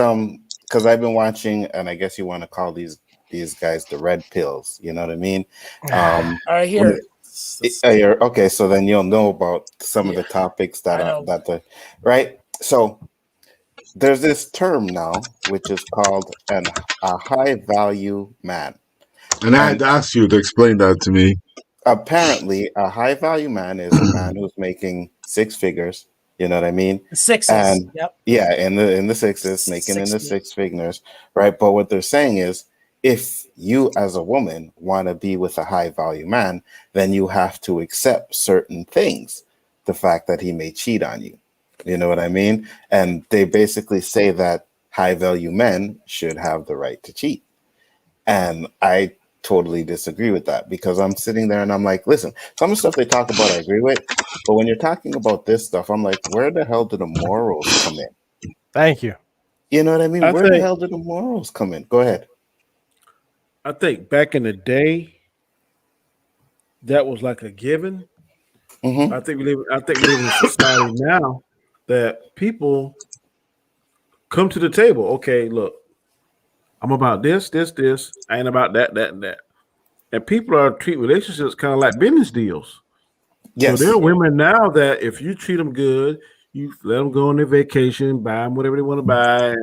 because I've been watching, and I guess you want to call these guys the red pills. You know what I mean? All right, here. Okay, so then you'll know about some of the topics that right. So there's this term now which is called a high value man, and I had to ask you to explain that to me. Apparently, a high value man is a man who's making 6 figures. You know what I mean? Sixes. And yep. Yeah, in the sixes, making in the 6 figures, right? But what they're saying is, if you as a woman want to be with a high value man, then you have to accept certain things. The fact that he may cheat on you. You know what I mean? And they basically say that high value men should have the right to cheat. And I totally disagree with that, because I'm sitting there and I'm like, listen, some of the stuff they talk about I agree with, but when you're talking about this stuff, I'm like, where the hell do the morals come in? Thank you. You know what I mean? Where the hell do the morals come in? Go ahead. I think back in the day, that was like a given. Mm-hmm. I think we live in a society now that people come to the table. Okay, look, I'm about this, this, this. I ain't about that, that, and that. And people are treat relationships kind of like business deals. So there Yes. are women now that if you treat them good, you let them go on their vacation, buy them whatever they want to buy.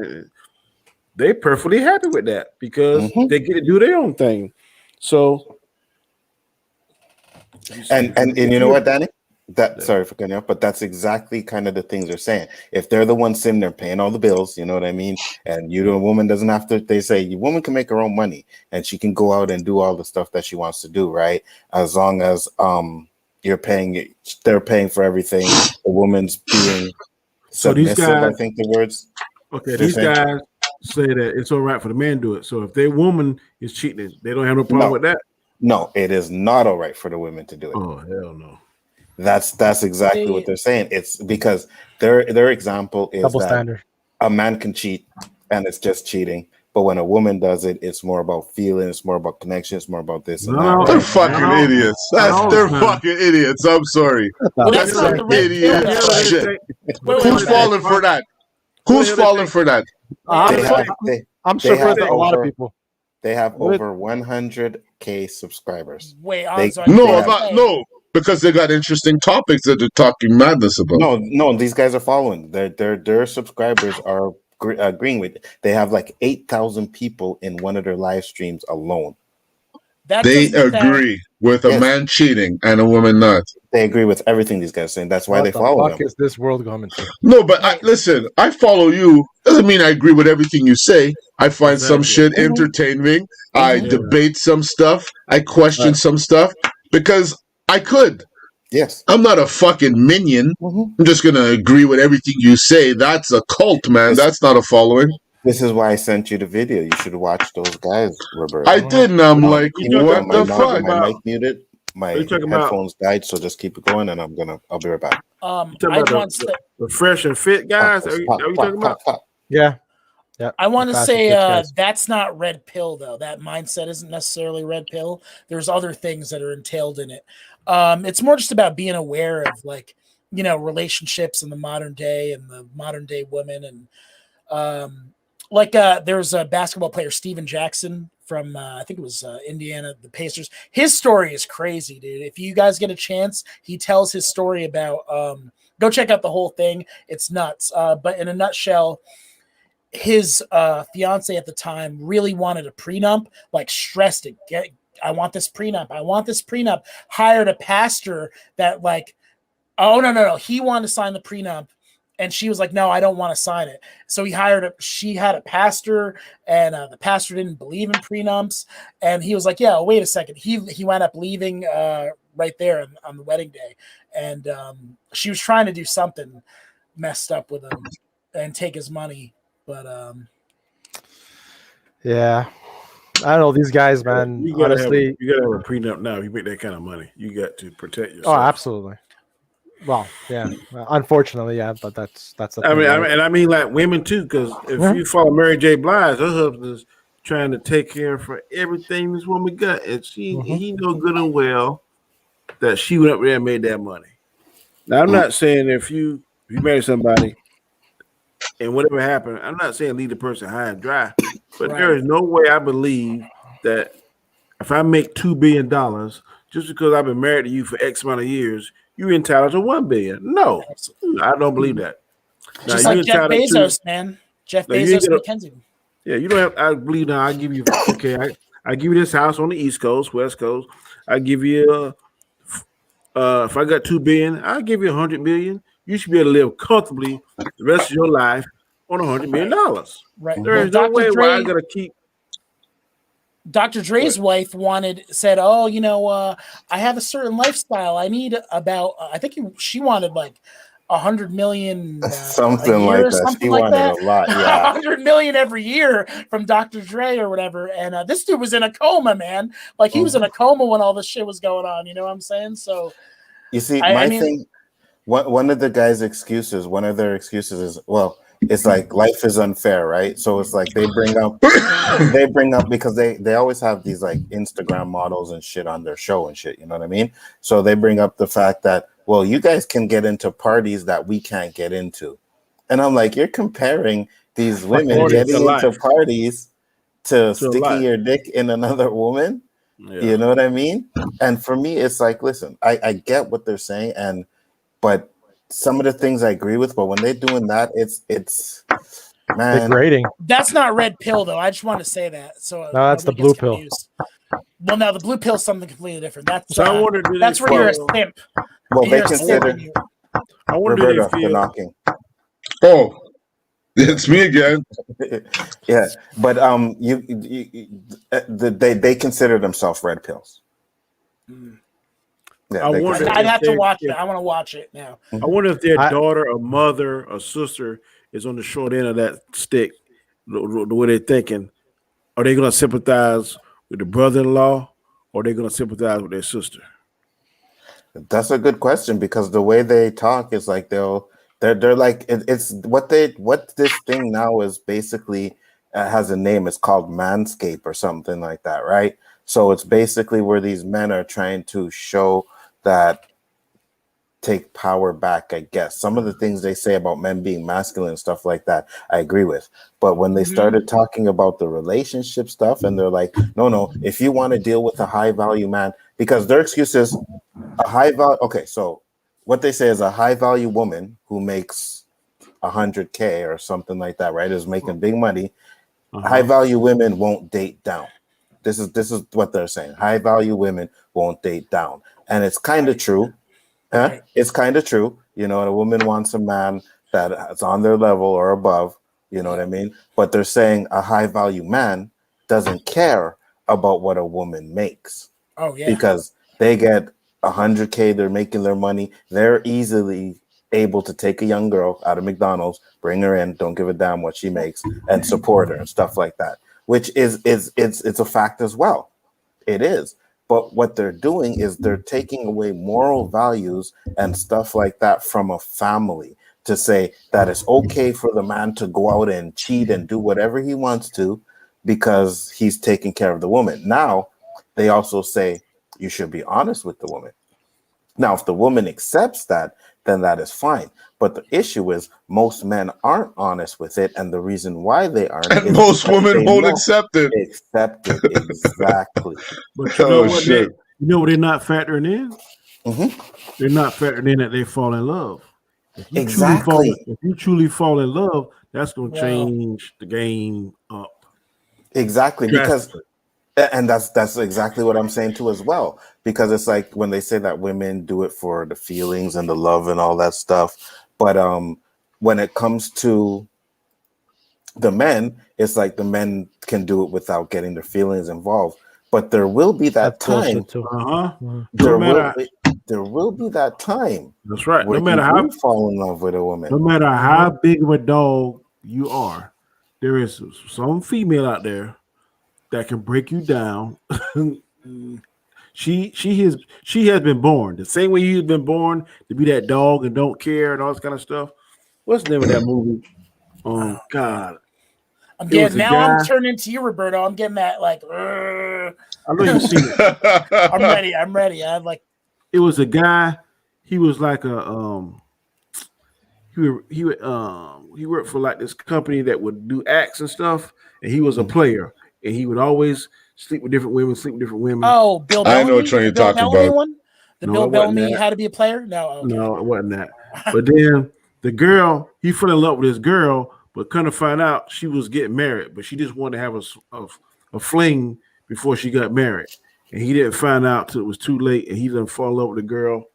They perfectly happy with that because Mm-hmm. they get to do their own thing. So, And you know what, Danny? Sorry for cutting you off, but that's exactly kind of the things they're saying. If they're the ones sitting there paying all the bills, you know what I mean, and the woman doesn't have to. They say the woman can make her own money and she can go out and do all the stuff that she wants to do, right? As long as they're paying for everything. The woman's being so these submissive. guys, I think the words. okay, these guys say that it's all right for the man to do it. So if their woman is cheating, they don't have no problem with that. No, it is not all right for the women to do it. Oh hell no. That's exactly what they're saying. It's because their example is Double that standard. a man can cheat and it's just cheating, but when a woman does it, it's more about feeling, it's more about connection, it's more about this and that. They're fucking idiots. They're fucking idiots. I'm sorry. Well, That's that's not some the red pill, idiot though. shit. Wait, Who's falling for that? Who's falling for that? I'm sure for a lot of people. They have over 100K subscribers. Wait, no, because they got interesting topics that they're talking madness about. No, these guys are following. Their subscribers are agreeing with it. They have like 8,000 people in one of their live streams alone. They agree with a man cheating and a woman not. They agree with everything these guys are saying. That's why they follow What them. the fuck is this world going to? No, but listen, I follow you. Doesn't mean I agree with everything you say. I find some shit entertaining. I debate some stuff. I question some stuff because I could. Yes. I'm not a fucking minion. I'm just going to agree with everything you say. That's a cult, man. That's not a following. This is why I sent you the video. You should watch those guys, Roberto. I did, and I'm like, what the fuck? My mic muted. My headphones died, so just keep it going, and I'll be right back. The fresh and fit guys. Are you talking about? Yeah. I want to say that's not red pill though. That mindset isn't necessarily red pill. There's other things that are entailed in it. It's more just about being aware of relationships in the modern day and the modern day women and there's a basketball player, Steven Jackson from I think it was Indiana, the Pacers. His story is crazy, dude. If you guys get a chance, he tells his story about go check out the whole thing. It's nuts. But in a nutshell, his fiance at the time really wanted a prenup, like stressed it. I want this prenup. Hired a pastor that no. He wanted to sign the prenup. And she was like, no, I don't want to sign it. So she had a pastor and the pastor didn't believe in prenups. And he was like, yeah, wait a second. He wound up leaving right there on the wedding day. And she was trying to do something messed up with him and take his money. But yeah, I don't know these guys, man. You gotta honestly, you gotta have a prenup now. If you make that kind of money, you got to protect yourself. Oh, absolutely. Well, yeah. Unfortunately, yeah, but that's the thing. I mean, like women too, because if you follow Mary J. Blige, her husband's trying to take care for everything this woman got, and he know good and well that she went up there and made that money. Now, I'm not saying if you marry somebody and whatever happened, I'm not saying leave the person high and dry, but there is no way I believe that if I make $2 billion just because I've been married to you for X amount of years, you're entitled to $1 billion. No, I don't believe that. Just like Jeff Bezos, man. Jeff Bezos and Mackenzie. Yeah, you don't have. I believe now. I give you I give you this house on the East Coast, West Coast. I give you if I got $2 billion, I'll give you $100 million. You should be able to live comfortably the rest of your life on $100 million. Right. There is no way why I gotta keep. Dr. Dre's wife said, "Oh, I have a certain lifestyle. I need about. I think she wanted like 100 million, something like that. Something she like wanted that. a lot. Yeah, 100 million every year from Dr. Dre or whatever. And this dude was in a coma, man. Like he was in a coma when all this shit was going on. You know what I'm saying? So you see, my thing. One of their excuses is, well, it's like life is unfair, right? So it's like they bring up because they always have these like Instagram models and shit on their show and shit, you know what I mean? So they bring up the fact that, well, you guys can get into parties that we can't get into. And I'm like, you're comparing these women Parties to getting into life. parties to To sticking life. your dick in another woman. Yeah. You know what I mean? And for me, it's like, listen, I get what they're saying, but some of the things I agree with, but when they're doing that, it's man. Degrading. That's not red pill though. I just want to say that. So No, that's the nobody blue gets pill. confused. Well, now the blue pill is something completely different. That's So I wonder, do that's they where you're a feel- simp. Well, they You're a simp consider and you- I wonder, do Roberto, they you're feel? knocking. Oh, it's me again. Yeah, but they consider themselves red pills. Yeah, I they wonder consider- I'd have to if- watch if- it. I want to watch it now. I wonder if their I- daughter, or mother, or sister is on the short end of that stick. The way they're thinking, are they going to sympathize with the brother-in-law, or are they going to sympathize with their sister? That's a good question, because the way they talk is like they're like it's what this thing now is basically has a name. It's called Manscape or something like that, right? So it's basically where these men are trying to show that take power back, I guess. Some of the things they say about men being masculine and stuff like that, I agree with. But when they started talking about the relationship stuff, and they're like, no, if you want to deal with a high value man, because their excuse is a high value. Okay, so what they say is a high value woman who makes 100K or something like that, right? Is making big money. High value women won't date down. This is what they're saying. High value women won't date down, and it's kind of true. Right. It's kind of true. You know, a woman wants a man that's on their level or above. You know what I mean? But they're saying a high value man doesn't care about what a woman makes. Oh yeah. Because they get 100K, they're making their money. They're easily able to take a young girl out of McDonald's, bring her in, don't give a damn what she makes, and support her and stuff like that. Which is it's a fact as well. It is. But what they're doing is they're taking away moral values and stuff like that from a family, to say that it's okay for the man to go out and cheat and do whatever he wants to because he's taking care of the woman. Now, they also say you should be honest with the woman. Now, if the woman accepts that, then that is fine. But the issue is most men aren't honest with it, and the reason why they aren't And is most because women they won't know. accept it. Accept it, exactly. But you know Oh, what? shit. You know what they're not factoring in? Mhm. They're not factoring in that they fall in love. If you Exactly. truly fall in love, that's going to Wow. change the game up. Exactly, because Drastically. and that's exactly what I'm saying too as well. Because it's like when they say that women do it for the feelings and the love and all that stuff, but when it comes to the men, it's like the men can do it without getting their feelings involved. But there will be that That's time. bullshit too. There No there will be that time That's right. where No matter you how do fall in love with a woman. No matter how big of a dog you are, there is some female out there that can break you down. she has been born the same way you've been born to be that dog and don't care and all this kind of stuff. What's the name of that movie? God, I'm It was getting a now. I'm guy- turning to you, Roberto. I'm getting that like. I know you've seen it. I'm ready. I'm ready. I like. It was a guy. He was like a he worked for like this company that would do acts and stuff, and he was a player, and he would always sleep with different women. Oh, Bill I Bellamy. know which one The you're Bill talking Bellamy about. one. The No, Bill it wasn't Bellamy that. How to Be a Player. No, okay. No, it wasn't that. But then the girl, he fell in love with this girl, but couldn't find out she was getting married. But she just wanted to have a fling before she got married, and he didn't find out till it was too late, and he didn't fall in love with the girl.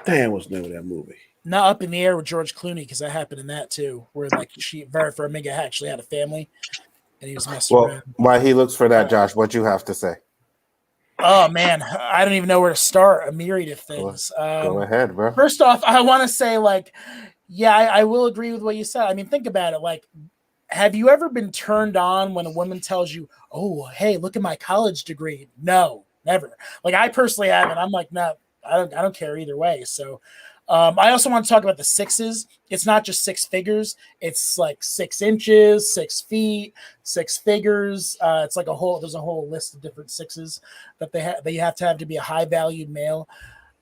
Damn, what's the name of that movie? Not Up in the Air with George Clooney, because that happened in that too, where like Vera Farmiga actually had a family, and he was messing Well, around. while he looks for that, Josh, what you have to say? Oh man, I don't even know where to start. A myriad of things. Go ahead, bro. First off, I want to say, like, yeah, I will agree with what you said. I mean, think about it. Like, have you ever been turned on when a woman tells you, "Oh, hey, look at my college degree"? No, never. Like, I personally haven't. I'm like, no, I don't care either way. So, I also want to talk about the sixes. It's not just six figures. It's like 6 inches, 6 feet, 6 figures. It's like there's a whole list of different sixes that that you have to be a high valued male.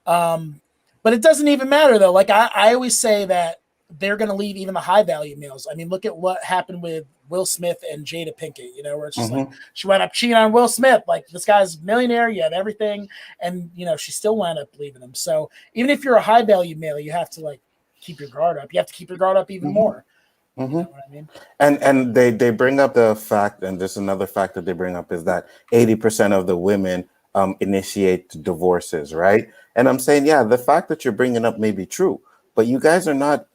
But it doesn't even matter though. Like I always say that they're going to leave even the high value males. I mean, look at what happened with Will Smith and Jada Pinkett, you know, where it's just like she wound up cheating on Will Smith. Like, this guy's a millionaire, you have everything, and you know, she still wound up leaving him. So even if you're a high value male, you have to like keep your guard up. You have to keep your guard up even more. You know what I mean? And they bring up the fact, and there's another fact that they bring up, is that 80% of the women initiate divorces, right? And I'm saying, yeah, the fact that you're bringing up may be true, but you guys are not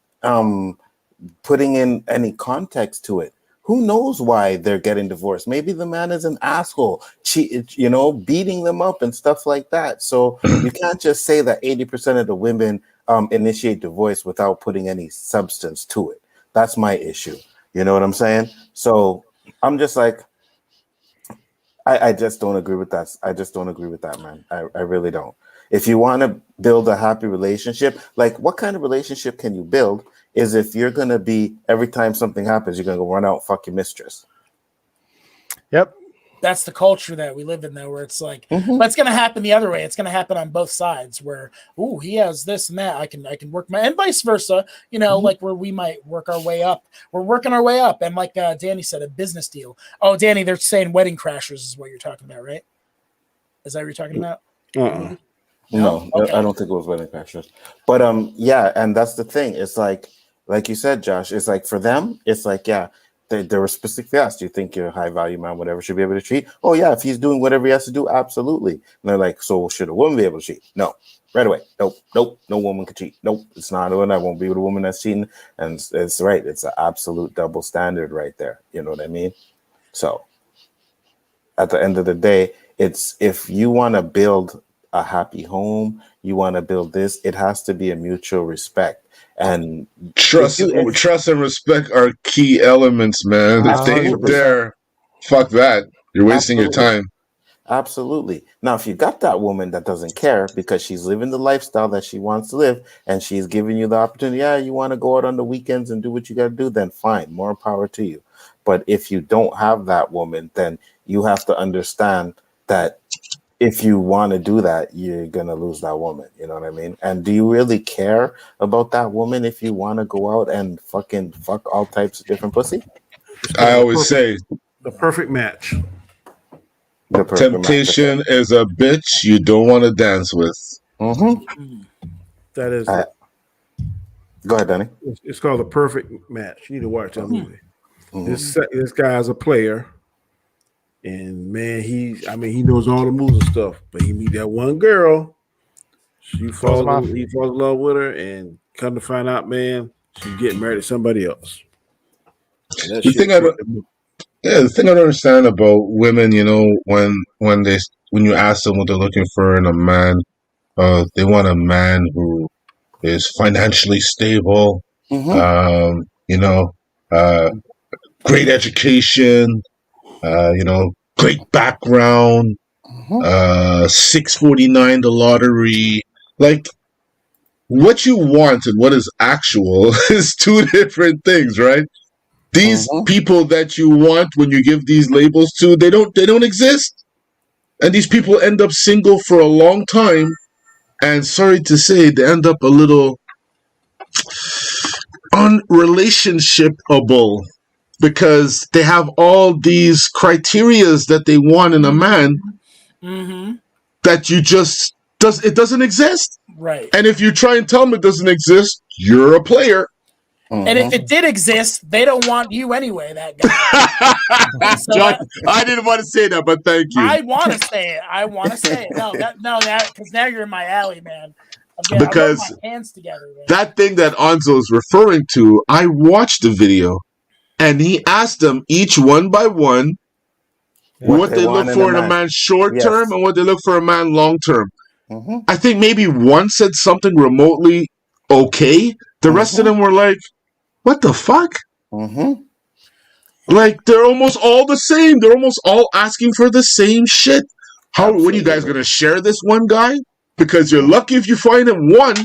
putting in any context to it. Who knows why they're getting divorced? Maybe the man is an asshole, beating them up and stuff like that. So you can't just say that 80% of the women initiate divorce without putting any substance to it. That's my issue. You know what I'm saying? So I'm just like, I just don't agree with that. I just don't agree with that, man. I really don't. If you want to build a happy relationship, like, what kind of relationship can you build is if you're going to be, every time something happens, you're going to go run out and fuck your mistress. Yep. That's the culture that we live in, though, where it's like, but it's going to happen the other way. It's going to happen on both sides where, oh, he has this and that. I can work and vice versa, you know, like where we might work our way up. We're working our way up. And like Danny said, a business deal. Oh, Danny, they're saying Wedding Crashers is what you're talking about, right? Is that what you're talking about? No, okay. I don't think it was Wedding Crashers. But yeah, and that's the thing. It's like you said, Josh, it's like for them, it's like, yeah, they were specifically asked, do you think you're a high value man, whatever, should be able to cheat? Oh yeah, if he's doing whatever he has to do, absolutely. And they're like, so should a woman be able to cheat? No. Right away. Nope, no woman can cheat. Nope, it's not a woman. I won't be with a woman that's cheating. And it's right. It's an absolute double standard right there. You know what I mean? So at the end of the day, it's, if you want to build a happy home, you want to build this, it has to be a mutual respect. And trust and respect are key elements, man. If they ain't there, fuck that. You're wasting your time. Absolutely. Now, if you got that woman that doesn't care because she's living the lifestyle that she wants to live and she's giving you the opportunity, yeah, you want to go out on the weekends and do what you got to do, then fine, more power to you. But if you don't have that woman, then you have to understand that if you want to do that, you're going to lose that woman. You know what I mean? And do you really care about that woman if you want to go out and fucking fuck all types of different pussy? I always say the perfect match. Temptation is a bitch you don't want to dance with. That is. Go ahead, Danny. It's called The Perfect Match. You need to watch that movie. This guy's a player. And man, he knows all the moves and stuff, but he meet that one girl. He falls in love with her, and come to find out, man, she's getting married to somebody else. The thing I don't understand about women, you know, when you ask them what they're looking for in a man, they want a man who is financially stable, you know, great education. You know, great background, 649 the lottery. Like, what you want and what is actual is two different things, right? These people that you want, when you give these labels to, they don't exist. And these people end up single for a long time. And sorry to say, they end up a little unrelationshipable. Because they have all these criterias that they want in a man that you just it doesn't exist. Right. And if you try and tell them it doesn't exist, you're a player. And if it did exist, they don't want you anyway, that guy. So John, I didn't want to say that, but thank you. I want to say it. No, because now you're in my alley, man. Because my hands together, man. That thing that Anzo is referring to, I watched the video. And he asked them each one by one what they look for in a man short term and what they look for a man long term. I think maybe one said something remotely okay. The rest of them were like, what the fuck? Like, they're almost all the same. They're almost all asking for the same shit. What are you guys going to share this one guy? Because you're lucky if you find him one.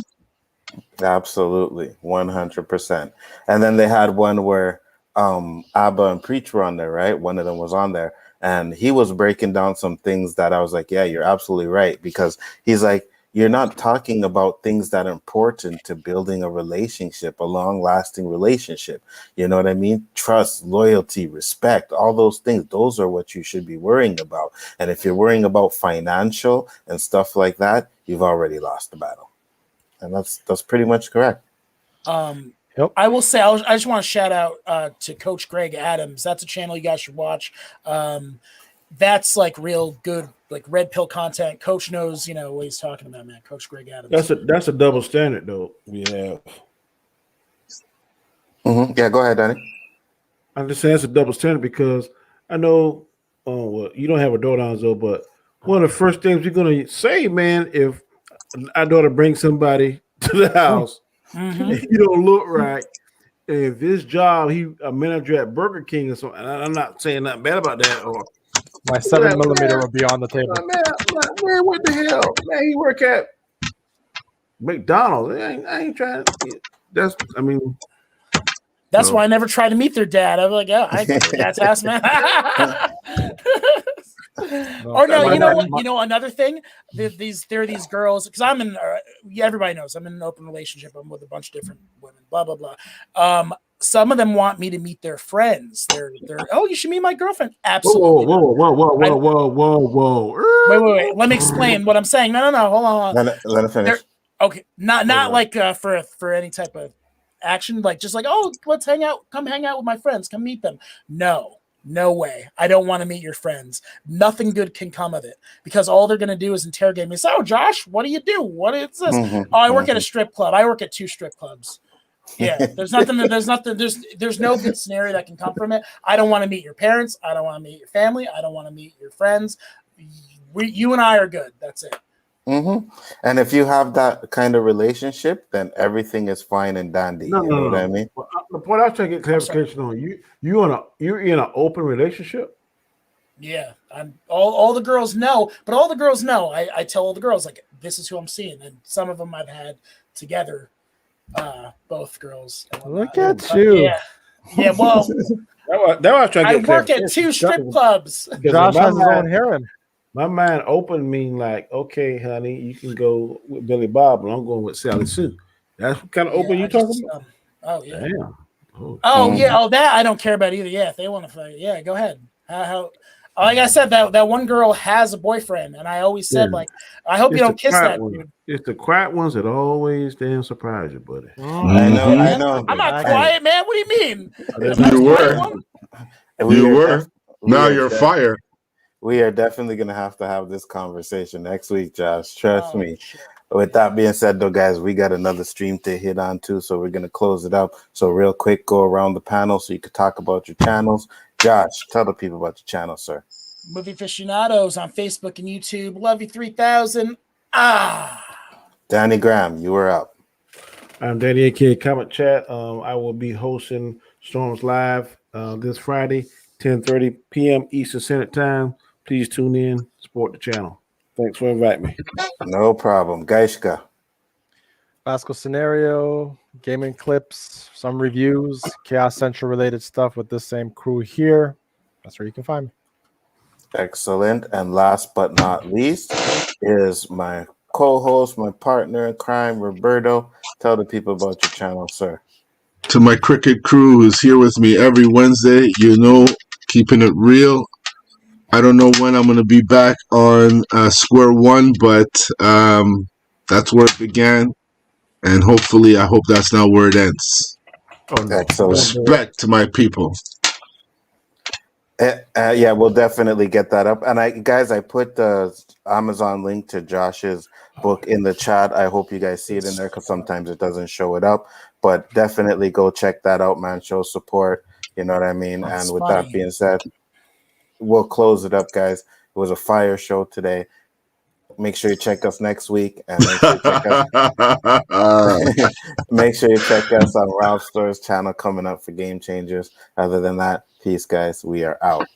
Absolutely, 100%. And then they had one where Abba and Preach were on there, right? One of them was on there, and he was breaking down some things that I was like, yeah, you're absolutely right, because he's like, you're not talking about things that are important to building a relationship, a long-lasting relationship. You know what I mean? Trust, loyalty, respect, all those things. Those are what you should be worrying about. And if you're worrying about financial and stuff like that, you've already lost the battle. And that's pretty much correct. Yep. I will say, I just want to shout out to Coach Greg Adams. That's a channel you guys should watch. That's like real good, like red pill content. Coach knows, what he's talking about, man. Coach Greg Adams. That's a double standard, though. We have. Mm-hmm. Yeah, go ahead, Danny. I'm just saying it's a double standard because I know, well, you don't have a daughter, Anzo, but one of the first things you're gonna say, man, if our daughter brings somebody to the house, and you don't look right, and if this job, a manager at Burger King or something, and I'm not saying nothing bad about that, or My 7mm will be on the table. Man, what the hell? Man, he work at McDonald's. I ain't trying to. That's why I never tried to meet their dad. I'm like, oh, I go to their dad's house, man. Or no, you know what? Another thing. There are these girls, because I'm in. Everybody knows I'm in an open relationship. I'm with a bunch of different women. Blah blah blah. Some of them want me to meet their friends. They're oh, you should meet my girlfriend. Absolutely. Whoa. Wait. Let me explain what I'm saying. No. Hold on. Let it finish. Okay, not like for any type of action, like just like, oh, let's hang out. Come hang out with my friends. Come meet them. No way. I don't want to meet your friends. Nothing good can come of it, because all they're going to do is interrogate me. So, Josh, what do you do? What is this? Oh, I work at a strip club. I work at 2 strip clubs. Yeah, there's no good scenario that can come from it. I don't want to meet your parents. I don't want to meet your family. I don't want to meet your friends. You and I are good. That's it. Mm-hmm. And if you have that kind of relationship, then everything is fine and dandy. No. What I mean? The point I was trying to get clarification on, you're in an open relationship? Yeah, I'm all the girls know, but all the girls know. I tell all the girls, like, this is who I'm seeing, and some of them I've had together. Both girls. Look at you. Yeah. Well, that was trying to get I work at 2 strip clubs. Josh has his own harem. My mind open mean like, okay, honey, you can go with Billy Bob, and I'm going with Sally Sue. That's what kind of open you talking about? Oh yeah. Damn. Yeah. Oh, that I don't care about either. Yeah, if they want to fight, yeah, go ahead. How like I said, that one girl has a boyfriend, and I always said, like, I hope you don't kiss that dude. It's the quiet ones that always damn surprise you, buddy. I know. I'm not quiet, man. What do you mean? You were. Now you're fired. We are definitely going to have this conversation next week, Josh. Trust me. Shit. With that being said, though, guys, we got another stream to hit on, too, so we're going to close it up. So real quick, go around the panel so you could talk about your channels. Josh, tell the people about your channel, sir. Movie Aficionados on Facebook and YouTube. Love you 3000. Danny Graham, you were up. I'm Danny, AKA Comic Chat. I will be hosting Storms Live this Friday, 10:30 p.m. Eastern Standard Time. Please tune in, support the channel. Thanks for inviting me. No problem. Gaishka. Basco Scenario, gaming clips, some reviews, Chaos Central related stuff with this same crew here. That's where you can find me. Excellent. And last but not least is my co-host, my partner in crime, Roberto. Tell the people about your channel, sir. To my cricket crew who's here with me every Wednesday, keeping it real. I don't know when I'm going to be back on square one, but that's where it began. And hopefully, I hope that's not where it ends. Excellent. Respect to my people. Yeah, we'll definitely get that up. And I put the Amazon link to Josh's book in the chat. I hope you guys see it in there, because sometimes it doesn't show it up. But definitely go check that out, man. Show support. You know what I mean? That's and with funny. that being said, we'll close it up, guys. It was a fire show today. Make sure you check us next week, and make sure you check us on Ralph Store's channel coming up for Game Changers. Other than that, peace, guys. We are out.